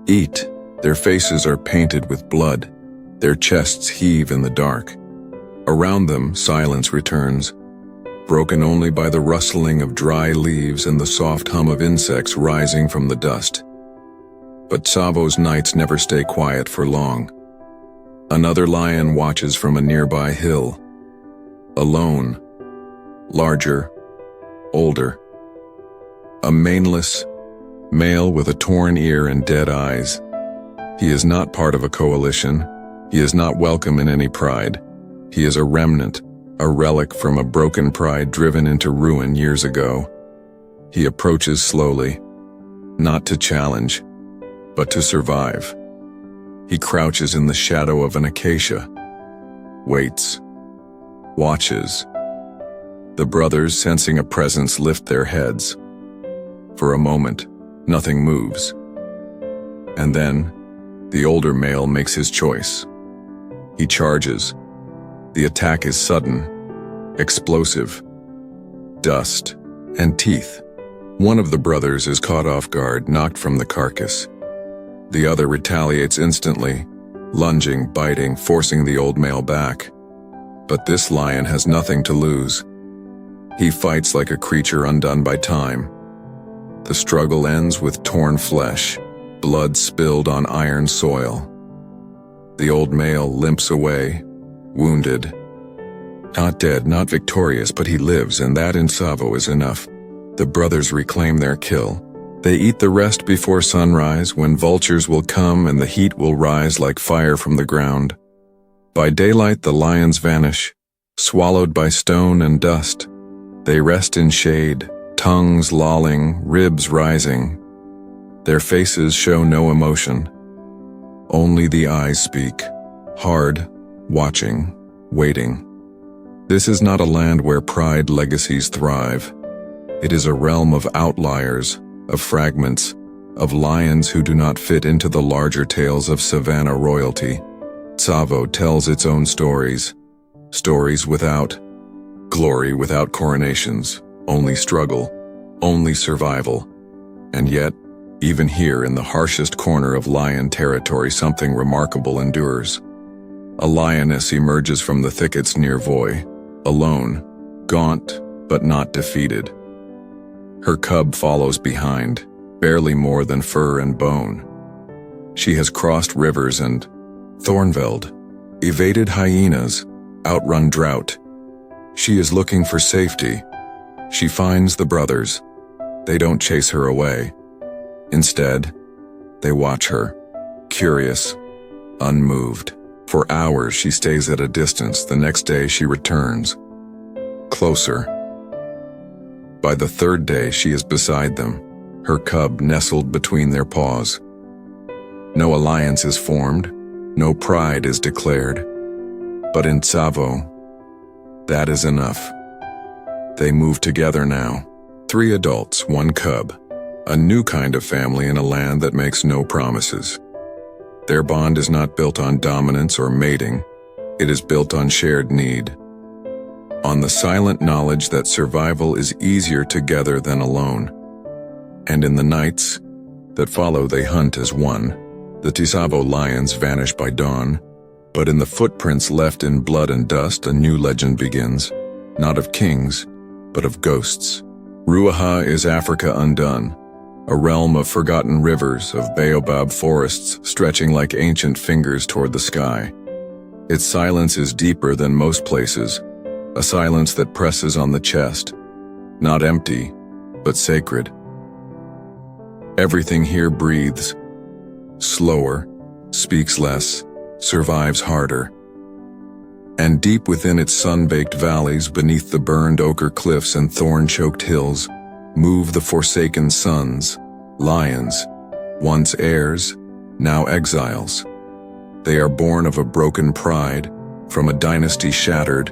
eat. Their faces are painted with blood. Their chests heave in the dark. Around them, silence returns, broken only by the rustling of dry leaves and the soft hum of insects rising from the dust. But Tsavo's nights never stay quiet for long. Another lion watches from a nearby hill. Alone, larger, older. A maneless male with a torn ear and dead eyes. He is not part of a coalition. He is not welcome in any pride. He is a remnant, a relic from a broken pride driven into ruin years ago. He approaches slowly, not to challenge, but to survive. He crouches in the shadow of an acacia, waits, watches. The brothers, sensing a presence, lift their heads. For a moment, nothing moves. And then, the older male makes his choice. He charges. The attack is sudden, explosive. Dust and teeth. One of the brothers is caught off guard, knocked from the carcass. The other retaliates instantly, lunging, biting, forcing the old male back. But this lion has nothing to lose. He fights like a creature undone by time. The struggle ends with torn flesh, blood spilled on iron soil. The old male limps away, wounded. Not dead, not victorious, but he lives, and that in Tsavo is enough. The brothers reclaim their kill. They eat the rest before sunrise, when vultures will come and the heat will rise like fire from the ground. By daylight the lions vanish, swallowed by stone and dust. They rest in shade, tongues lolling, ribs rising. Their faces show no emotion. Only the eyes speak, hard, watching, waiting. This is not a land where pride legacies thrive. It is a realm of outliers, of fragments, of lions who do not fit into the larger tales of Savannah royalty. Tsavo tells its own stories. Stories without glory, without coronations, only struggle, only survival. And yet, even here in the harshest corner of lion territory, something remarkable endures. A lioness emerges from the thickets near Voi, alone, gaunt, but not defeated. Her cub follows behind, barely more than fur and bone. She has crossed rivers and Thornveld, evaded hyenas, outrun drought. She is looking for safety. She finds the brothers. They don't chase her away. Instead, they watch her, curious, unmoved. For hours she stays at a distance. The next day she returns, closer. By the third day she is beside them, her cub nestled between their paws. No alliance is formed, no pride is declared. But in Tsavo, that is enough. They move together now. 3 adults, 1 cub, a new kind of family in a land that makes no promises. Their bond is not built on dominance or mating, it is built on shared need. On the silent knowledge that survival is easier together than alone. And in the nights that follow they hunt as one. The Tsavo lions vanish by dawn, but in the footprints left in blood and dust a new legend begins, not of kings, but of ghosts. Ruaha is Africa undone, a realm of forgotten rivers, of baobab forests stretching like ancient fingers toward the sky. Its silence is deeper than most places, a silence that presses on the chest, not empty, but sacred. Everything here breathes, slower, speaks less, survives harder. And deep within its sun-baked valleys, beneath the burned ochre cliffs and thorn-choked hills, move the forsaken sons, lions, once heirs, now exiles. They are born of a broken pride, from a dynasty shattered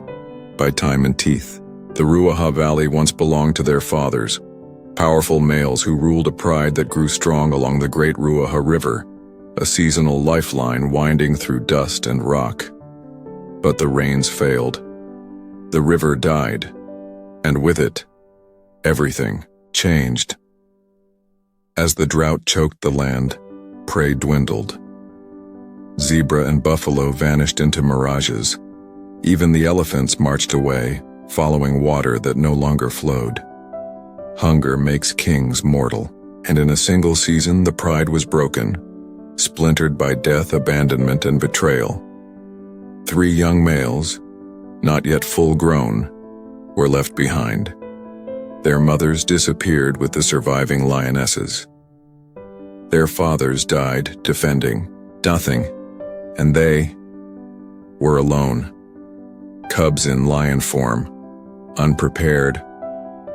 by time and teeth. The Ruaha Valley once belonged to their fathers, powerful males who ruled a pride that grew strong along the great Ruaha River, a seasonal lifeline winding through dust and rock. But the rains failed. The river died, and with it, everything changed. As the drought choked the land, prey dwindled. Zebra and buffalo vanished into mirages. Even the elephants marched away, following water that no longer flowed. Hunger makes kings mortal, and in a single season the pride was broken, splintered by death, abandonment, and betrayal. 3 young males, not yet full grown, were left behind. Their mothers disappeared with the surviving lionesses. Their fathers died defending nothing, and they were alone. Cubs in lion form, unprepared,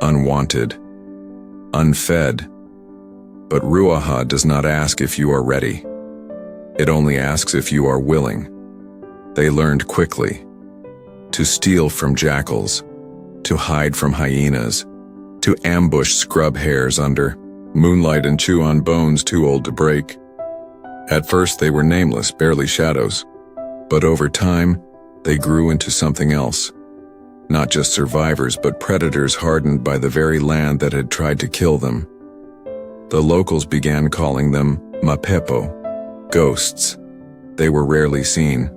unwanted, unfed. But Ruaha does not ask if you are ready. It only asks if you are willing. They learned quickly to steal from jackals, to hide from hyenas, to ambush scrub hares under moonlight and chew on bones too old to break. At first they were nameless, barely shadows, but over time they grew into something else. Not just survivors, but predators hardened by the very land that had tried to kill them. The locals began calling them mapepo, ghosts. They were rarely seen.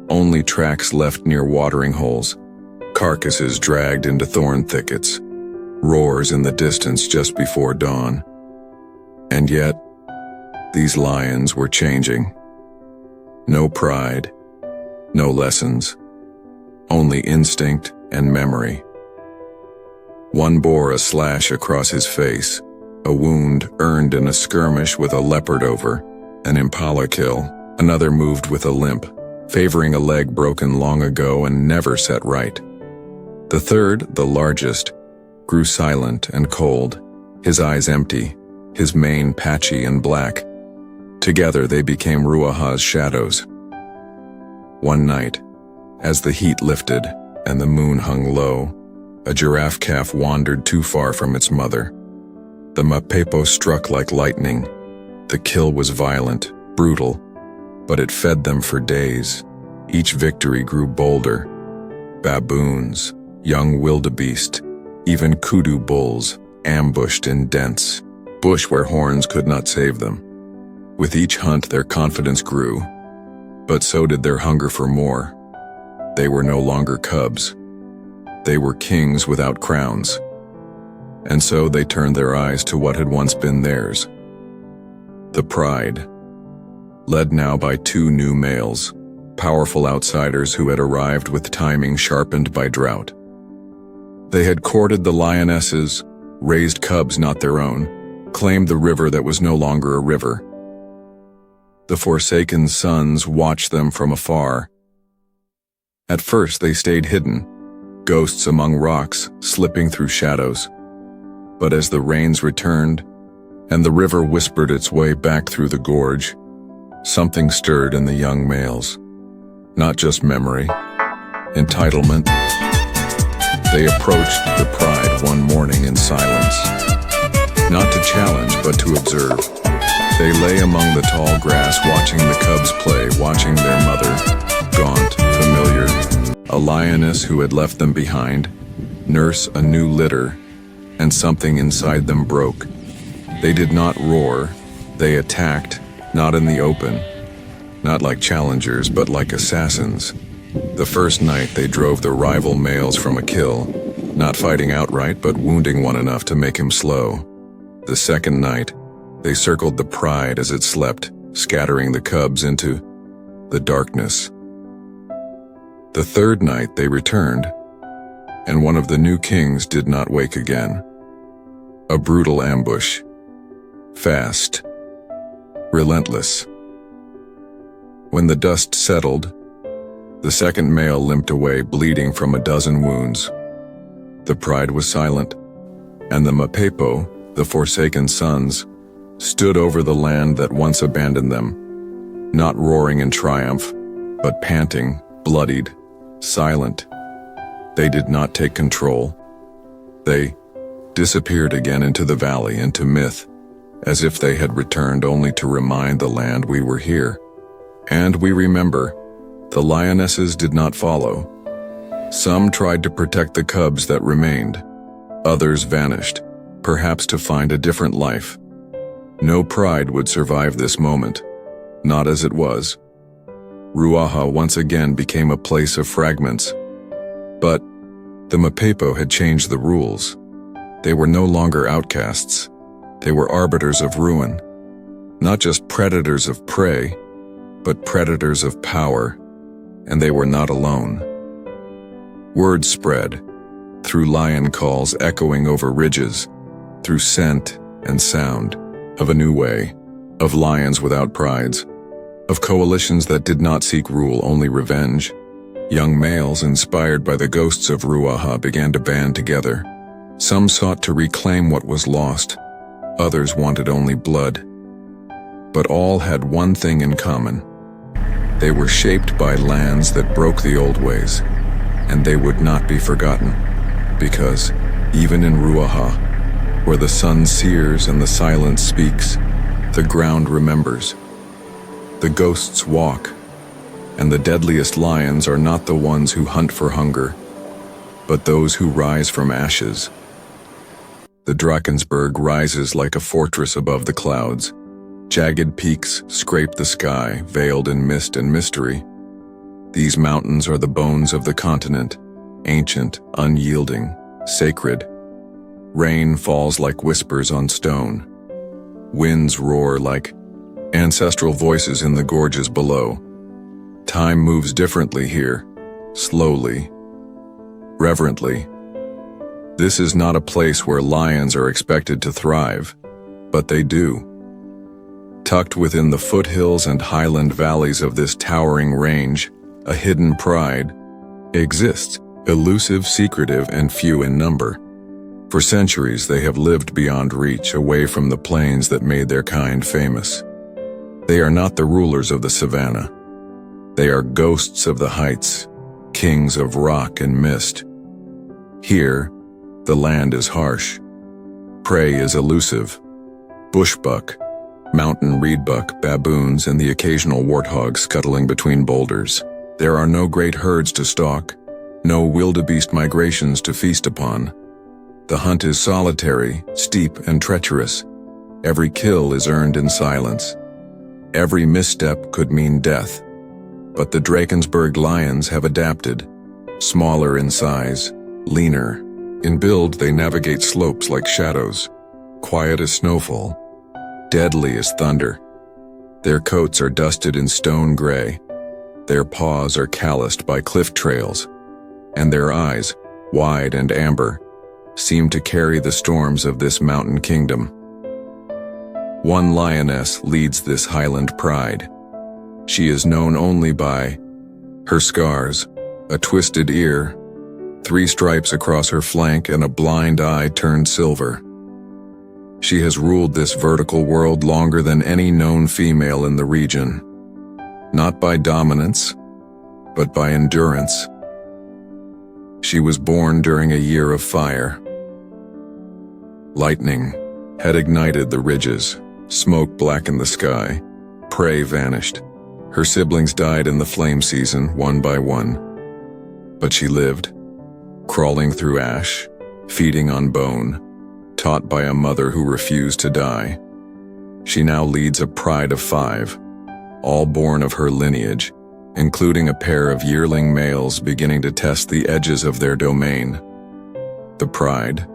Only tracks left near watering holes, carcasses dragged into thorn thickets, roars in the distance just before dawn. And yet, these lions were changing. No pride, no lessons, only instinct and memory. One bore a slash across his face, a wound earned in a skirmish with a leopard over an impala kill. Another moved with a limp, favoring a leg broken long ago and never set right. The third, the largest, grew silent and cold, his eyes empty, his mane patchy and black. Together they became Ruaha's shadows. One night, as the heat lifted and the moon hung low, a giraffe calf wandered too far from its mother. The mapepo struck like lightning. The kill was violent, brutal, but it fed them for days. Each victory grew bolder. Baboons, young wildebeest, even kudu bulls, ambushed in dense bush where horns could not save them. With each hunt their confidence grew, but so did their hunger for more. They were no longer cubs. They were kings without crowns. And so they turned their eyes to what had once been theirs. The pride, led now by 2 new males, powerful outsiders who had arrived with timing sharpened by drought. They had courted the lionesses, raised cubs not their own, claimed the river that was no longer a river. The forsaken sons watched them from afar. At first they stayed hidden, ghosts among rocks, slipping through shadows. But as the rains returned, and the river whispered its way back through the gorge, something stirred in the young males. Not just memory, entitlement. They approached the pride one morning in silence. Not to challenge, but to observe. They lay among the tall grass, watching the cubs play, watching their mother, gaunt, familiar, a lioness who had left them behind, nurse a new litter, and something inside them broke. They did not roar, they attacked, not in the open, not like challengers, but like assassins. The first night they drove the rival males from a kill, not fighting outright, but wounding one enough to make him slow. The second night, they circled the pride as it slept, scattering the cubs into the darkness. The third night they returned, and one of the new kings did not wake again. A brutal ambush. Fast. Relentless. When the dust settled, the second male limped away, bleeding from a dozen wounds. The pride was silent, and the Mapepo, the forsaken sons, stood over the land that once abandoned them, not roaring in triumph, but panting, bloodied, silent. They did not take control. They disappeared again into the valley, into myth, as if they had returned only to remind the land we were here. And we remember, the lionesses did not follow. Some tried to protect the cubs that remained. Others vanished, perhaps to find a different life. No pride would survive this moment, not as it was. Ruaha once again became a place of fragments. But the Mapepo had changed the rules. They were no longer outcasts. They were arbiters of ruin. Not just predators of prey, but predators of power. And they were not alone. Word spread, through lion calls echoing over ridges, through scent and sound, of a new way, of lions without prides, of coalitions that did not seek rule, only revenge. Young males, inspired by the ghosts of Ruaha, began to band together. Some sought to reclaim what was lost, others wanted only blood. But all had one thing in common. They were shaped by lands that broke the old ways, and they would not be forgotten, because, even in Ruaha, where the sun sears and the silence speaks, the ground remembers. The ghosts walk, and the deadliest lions are not the ones who hunt for hunger, but those who rise from ashes. The Drakensberg rises like a fortress above the clouds. Jagged peaks scrape the sky, veiled in mist and mystery. These mountains are the bones of the continent, ancient, unyielding, sacred. Rain falls like whispers on stone. Winds roar like ancestral voices in the gorges below. Time moves differently here, slowly, reverently. This is not a place where lions are expected to thrive, but they do. Tucked within the foothills and highland valleys of this towering range, a hidden pride exists, elusive, secretive, and few in number. For centuries they have lived beyond reach, away from the plains that made their kind famous. They are not the rulers of the savannah. They are ghosts of the heights, kings of rock and mist. Here, the land is harsh. Prey is elusive. Bushbuck, mountain reedbuck, baboons, and the occasional warthog scuttling between boulders. There are no great herds to stalk, no wildebeest migrations to feast upon. The hunt is solitary, steep, and treacherous. Every kill is earned in silence. Every misstep could mean death. But the Drakensberg lions have adapted. Smaller in size, leaner. In build, they navigate slopes like shadows. Quiet as snowfall. Deadly as thunder. Their coats are dusted in stone gray. Their paws are calloused by cliff trails. And their eyes, wide and amber, seem to carry the storms of this mountain kingdom. One lioness leads this highland pride. She is known only by her scars, a twisted ear, 3 stripes across her flank, and a blind eye turned silver. She has ruled this vertical world longer than any known female in the region, not by dominance, but by endurance. She was born during a year of fire. Lightning had ignited the ridges, smoke blackened the sky, prey vanished. Her siblings died in the flame season, one by one. But she lived, crawling through ash, feeding on bone, taught by a mother who refused to die. She now leads a pride of 5, all born of her lineage, including a pair of yearling males beginning to test the edges of their domain. The pride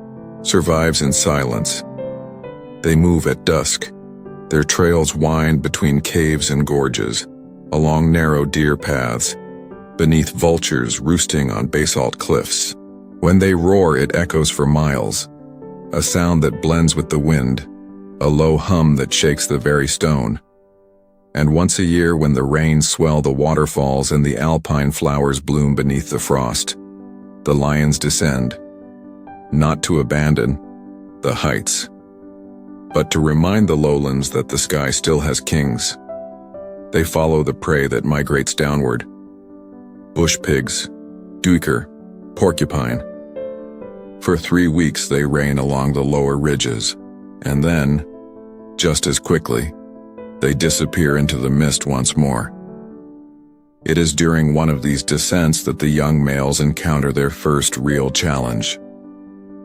survives in silence. They move at dusk. Their trails wind between caves and gorges, along narrow deer paths, beneath vultures roosting on basalt cliffs. When they roar, it echoes for miles, a sound that blends with the wind, a low hum that shakes the very stone. And once a year, when the rains swell the waterfalls and the alpine flowers bloom beneath the frost, the lions descend, not to abandon the heights, but to remind the lowlands that the sky still has kings. They follow the prey that migrates downward. Bush pigs, duiker, porcupine. For 3 weeks they reign along the lower ridges, and then, just as quickly, they disappear into the mist once more. It is during one of these descents that the young males encounter their first real challenge.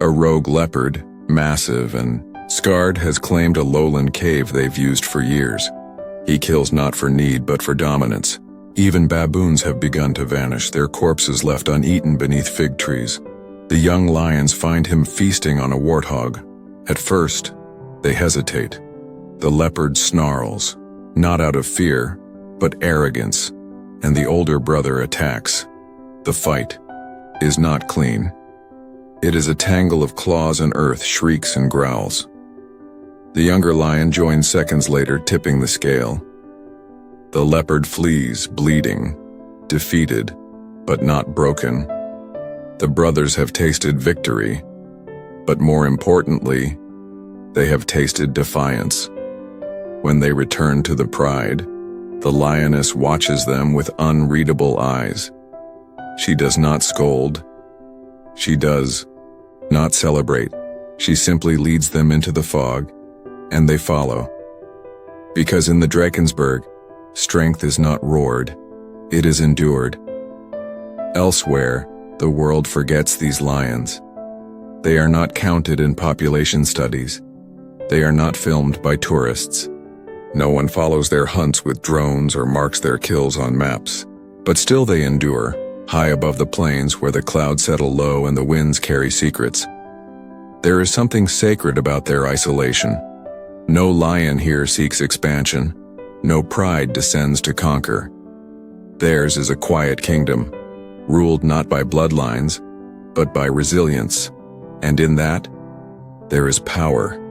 A rogue leopard, massive and scarred, has claimed a lowland cave they've used for years. He kills not for need but for dominance. Even baboons have begun to vanish, their corpses left uneaten beneath fig trees. The young lions find him feasting on a warthog. At first, they hesitate. The leopard snarls, not out of fear, but arrogance, and the older brother attacks. The fight is not clean. It is a tangle of claws and earth, shrieks and growls. The younger lion joins seconds later, tipping the scale. The leopard flees, bleeding, defeated, but not broken. The brothers have tasted victory, but more importantly, they have tasted defiance. When they return to the pride, the lioness watches them with unreadable eyes. She does not scold. She does not celebrate. She simply leads them into the fog, and they follow. Because in the Drakensberg, strength is not roared, it is endured. Elsewhere, the world forgets these lions. They are not counted in population studies. They are not filmed by tourists. No one follows their hunts with drones or marks their kills on maps. But still they endure, high above the plains where the clouds settle low and the winds carry secrets. There is something sacred about their isolation. No lion here seeks expansion. No pride descends to conquer. Theirs is a quiet kingdom, ruled not by bloodlines, but by resilience. And in that, there is power.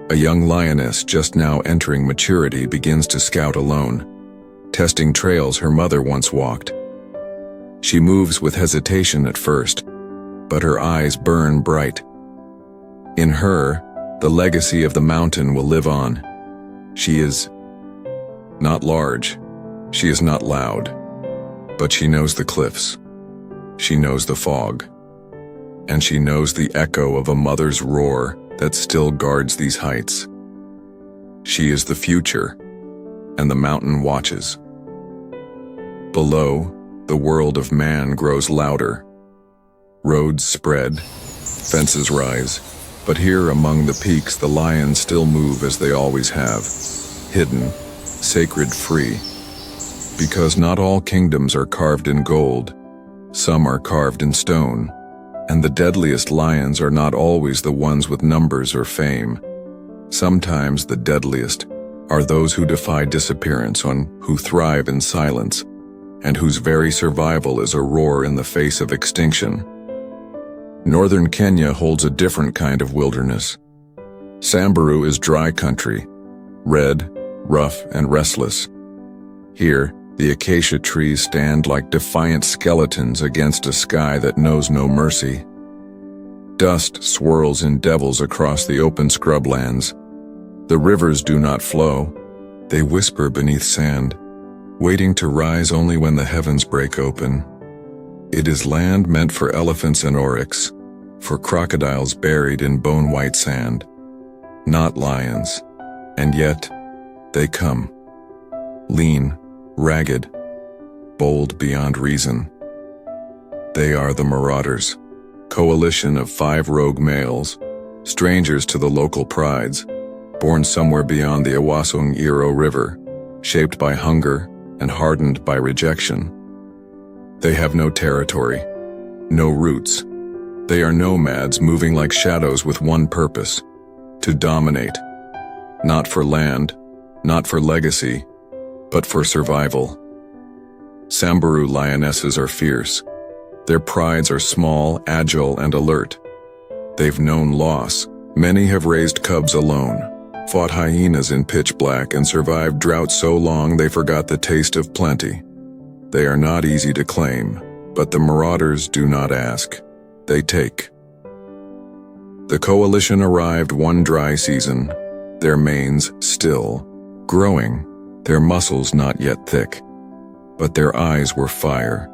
A young lioness just now entering maturity begins to scout alone, testing trails her mother once walked. She moves with hesitation at first, but her eyes burn bright. In her, the legacy of the mountain will live on. She is not large, she is not loud, but she knows the cliffs. She knows the fog, and she knows the echo of a mother's roar that still guards these heights. She is the future, and the mountain watches. Below, the world of man grows louder. Roads spread, fences rise, but here among the peaks the lions still move as they always have, hidden, sacred, free. Because not all kingdoms are carved in gold, some are carved in stone, and the deadliest lions are not always the ones with numbers or fame. Sometimes the deadliest are those who defy disappearance, who thrive in silence, and whose very survival is a roar in the face of extinction. Northern Kenya holds a different kind of wilderness. Samburu is dry country, red, rough, and restless. Here, the acacia trees stand like defiant skeletons against a sky that knows no mercy. Dust swirls in devils across the open scrublands. The rivers do not flow. They whisper beneath sand, waiting to rise only when the heavens break open. It is land meant for elephants and oryx, for crocodiles buried in bone-white sand, not lions. And yet, they come. Lean, ragged, bold beyond reason. They are the marauders, coalition of 5 rogue males, strangers to the local prides, born somewhere beyond the Awasong-Iro River, shaped by hunger and hardened by rejection. They have no territory, no roots. They are nomads moving like shadows with one purpose: to dominate. Not for land, not for legacy, but for survival. Samburu lionesses are fierce. Their prides are small, agile, and alert. They've known loss. Many have raised cubs alone, fought hyenas in pitch black, and survived drought so long they forgot the taste of plenty. They are not easy to claim, but the marauders do not ask. They take. The coalition arrived one dry season, their manes still, growing, their muscles not yet thick. But their eyes were fire.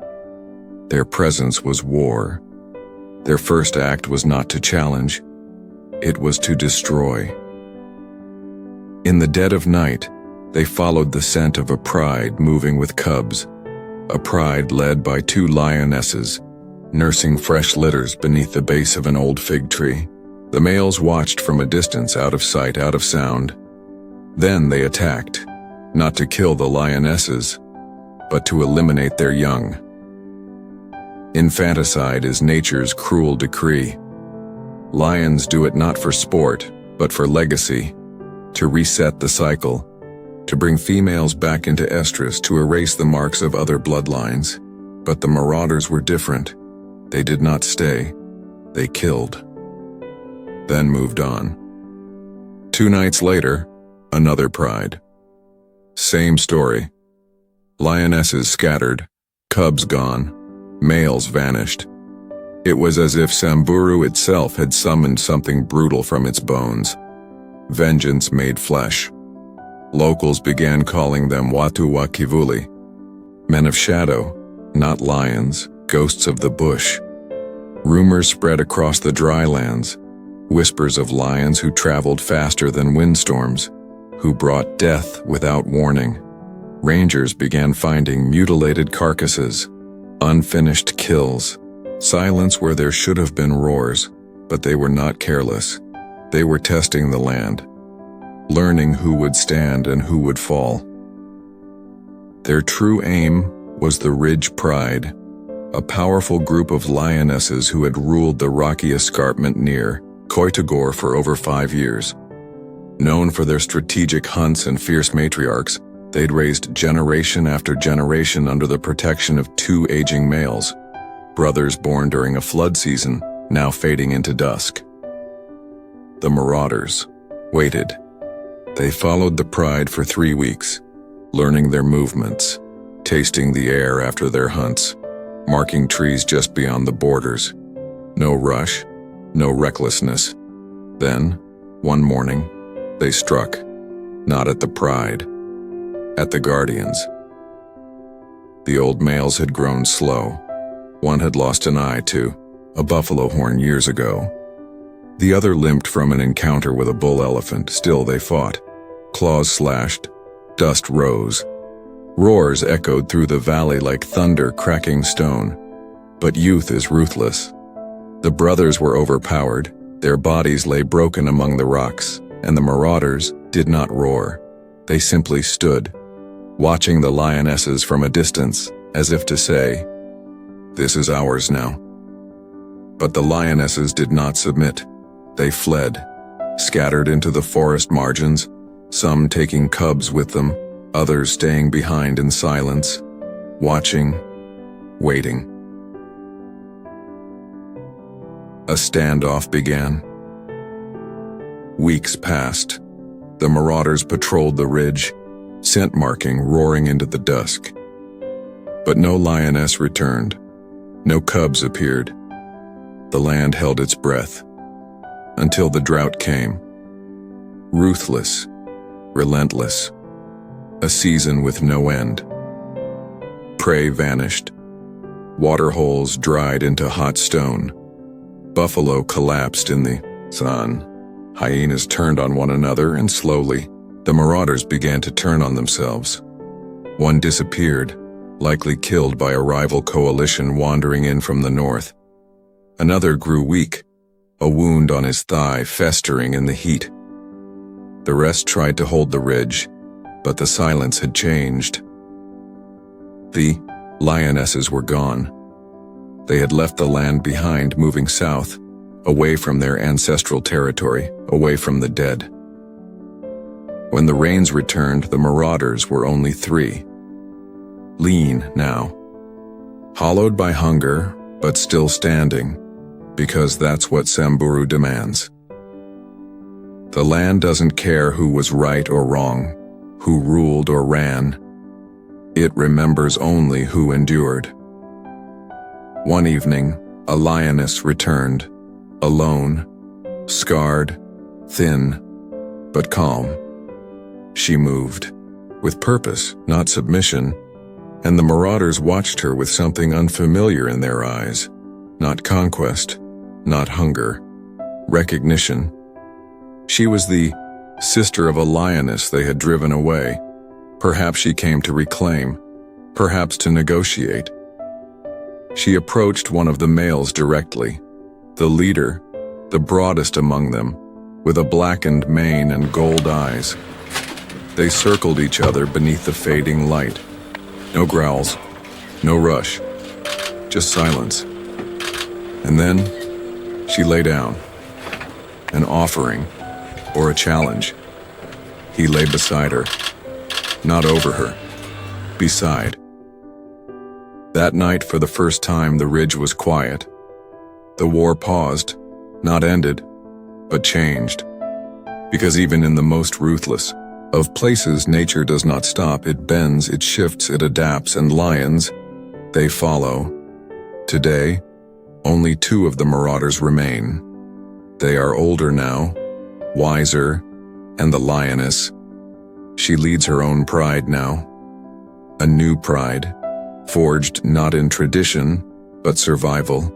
Their presence was war. Their first act was not to challenge, it was to destroy. In the dead of night, they followed the scent of a pride moving with cubs, a pride led by 2 lionesses, nursing fresh litters beneath the base of an old fig tree. The males watched from a distance, out of sight, out of sound. Then they attacked, not to kill the lionesses, but to eliminate their young. Infanticide is nature's cruel decree. Lions do it not for sport, but for legacy, to reset the cycle, to bring females back into estrus, to erase the marks of other bloodlines. But the marauders were different. They did not stay. They killed. Then moved on. 2 nights later, another pride. Same story. Lionesses scattered, cubs gone, males vanished. It was as if Samburu itself had summoned something brutal from its bones. Vengeance made flesh. Locals began calling them Watu wa Kivuli, men of shadow, not lions, ghosts of the bush. Rumors spread across the dry lands, whispers of lions who traveled faster than windstorms, who brought death without warning. Rangers began finding mutilated carcasses, unfinished kills, silence where there should have been roars, but they were not careless. They were testing the land, learning who would stand and who would fall. Their true aim was the Ridge Pride, a powerful group of lionesses who had ruled the rocky escarpment near Koitagor for over 5 years. Known for their strategic hunts and fierce matriarchs, they'd raised generation after generation under the protection of 2 aging males, brothers born during a flood season, now fading into dusk. The marauders waited. They followed the pride for 3 weeks, learning their movements, tasting the air after their hunts, marking trees just beyond the borders. No rush, no recklessness. Then, one morning, they struck, not at the pride, at the guardians. The old males had grown slow. One had lost an eye to a buffalo horn years ago. The other limped from an encounter with a bull elephant. Still they fought. Claws slashed, dust rose. Roars echoed through the valley like thunder cracking stone. But youth is ruthless. The brothers were overpowered. Their bodies lay broken among the rocks, and the marauders did not roar. They simply stood, watching the lionesses from a distance, as if to say, "This is ours now." But the lionesses did not submit. They fled, scattered into the forest margins, some taking cubs with them, others staying behind in silence, watching, waiting. A standoff began. Weeks passed. The marauders patrolled the ridge, scent marking roaring into the dusk. But no lioness returned. No cubs appeared. The land held its breath. Until the drought came. Ruthless, relentless. A season with no end. Prey vanished. Water holes dried into hot stone. Buffalo collapsed in the sun. Hyenas turned on one another, and slowly, the marauders began to turn on themselves. One disappeared, likely killed by a rival coalition wandering in from the north. Another grew weak, a wound on his thigh festering in the heat. The rest tried to hold the ridge, but the silence had changed. The lionesses were gone. They had left the land behind, moving south, away from their ancestral territory, away from the dead. When the rains returned, the marauders were only 3. Lean now. Hollowed by hunger, but still standing, because that's what Samburu demands. The land doesn't care who was right or wrong, who ruled or ran. It remembers only who endured. One evening, a lioness returned, alone, scarred, thin, but calm. She moved, with purpose, not submission, and the marauders watched her with something unfamiliar in their eyes. Not conquest, not hunger, recognition. She was the sister of a lioness they had driven away. Perhaps she came to reclaim, perhaps to negotiate. She approached one of the males directly, the leader, the broadest among them, with a blackened mane and gold eyes. They circled each other beneath the fading light. No growls, no rush, just silence. And then she lay down, an offering or a challenge. He lay beside her, not over her, beside. That night, for the first time, the ridge was quiet. The war paused, not ended, but changed. Because even in the most ruthless of places, nature does not stop. It bends, it shifts, it adapts, and lions, they follow. Today, only 2 of the marauders remain. They are older now, wiser, and the lioness. She leads her own pride now. A new pride, forged not in tradition, but survival.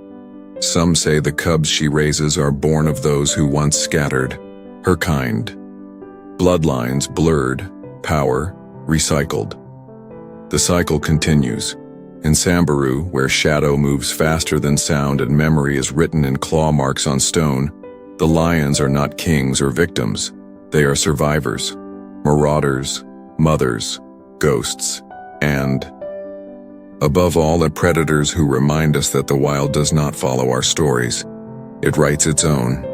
Some say the cubs she raises are born of those who once scattered her kind. Bloodlines blurred, power recycled. The cycle continues. In Samburu, where shadow moves faster than sound and memory is written in claw marks on stone, the lions are not kings or victims. They are survivors, marauders, mothers, ghosts, and, above all, predators who remind us that the wild does not follow our stories. It writes its own.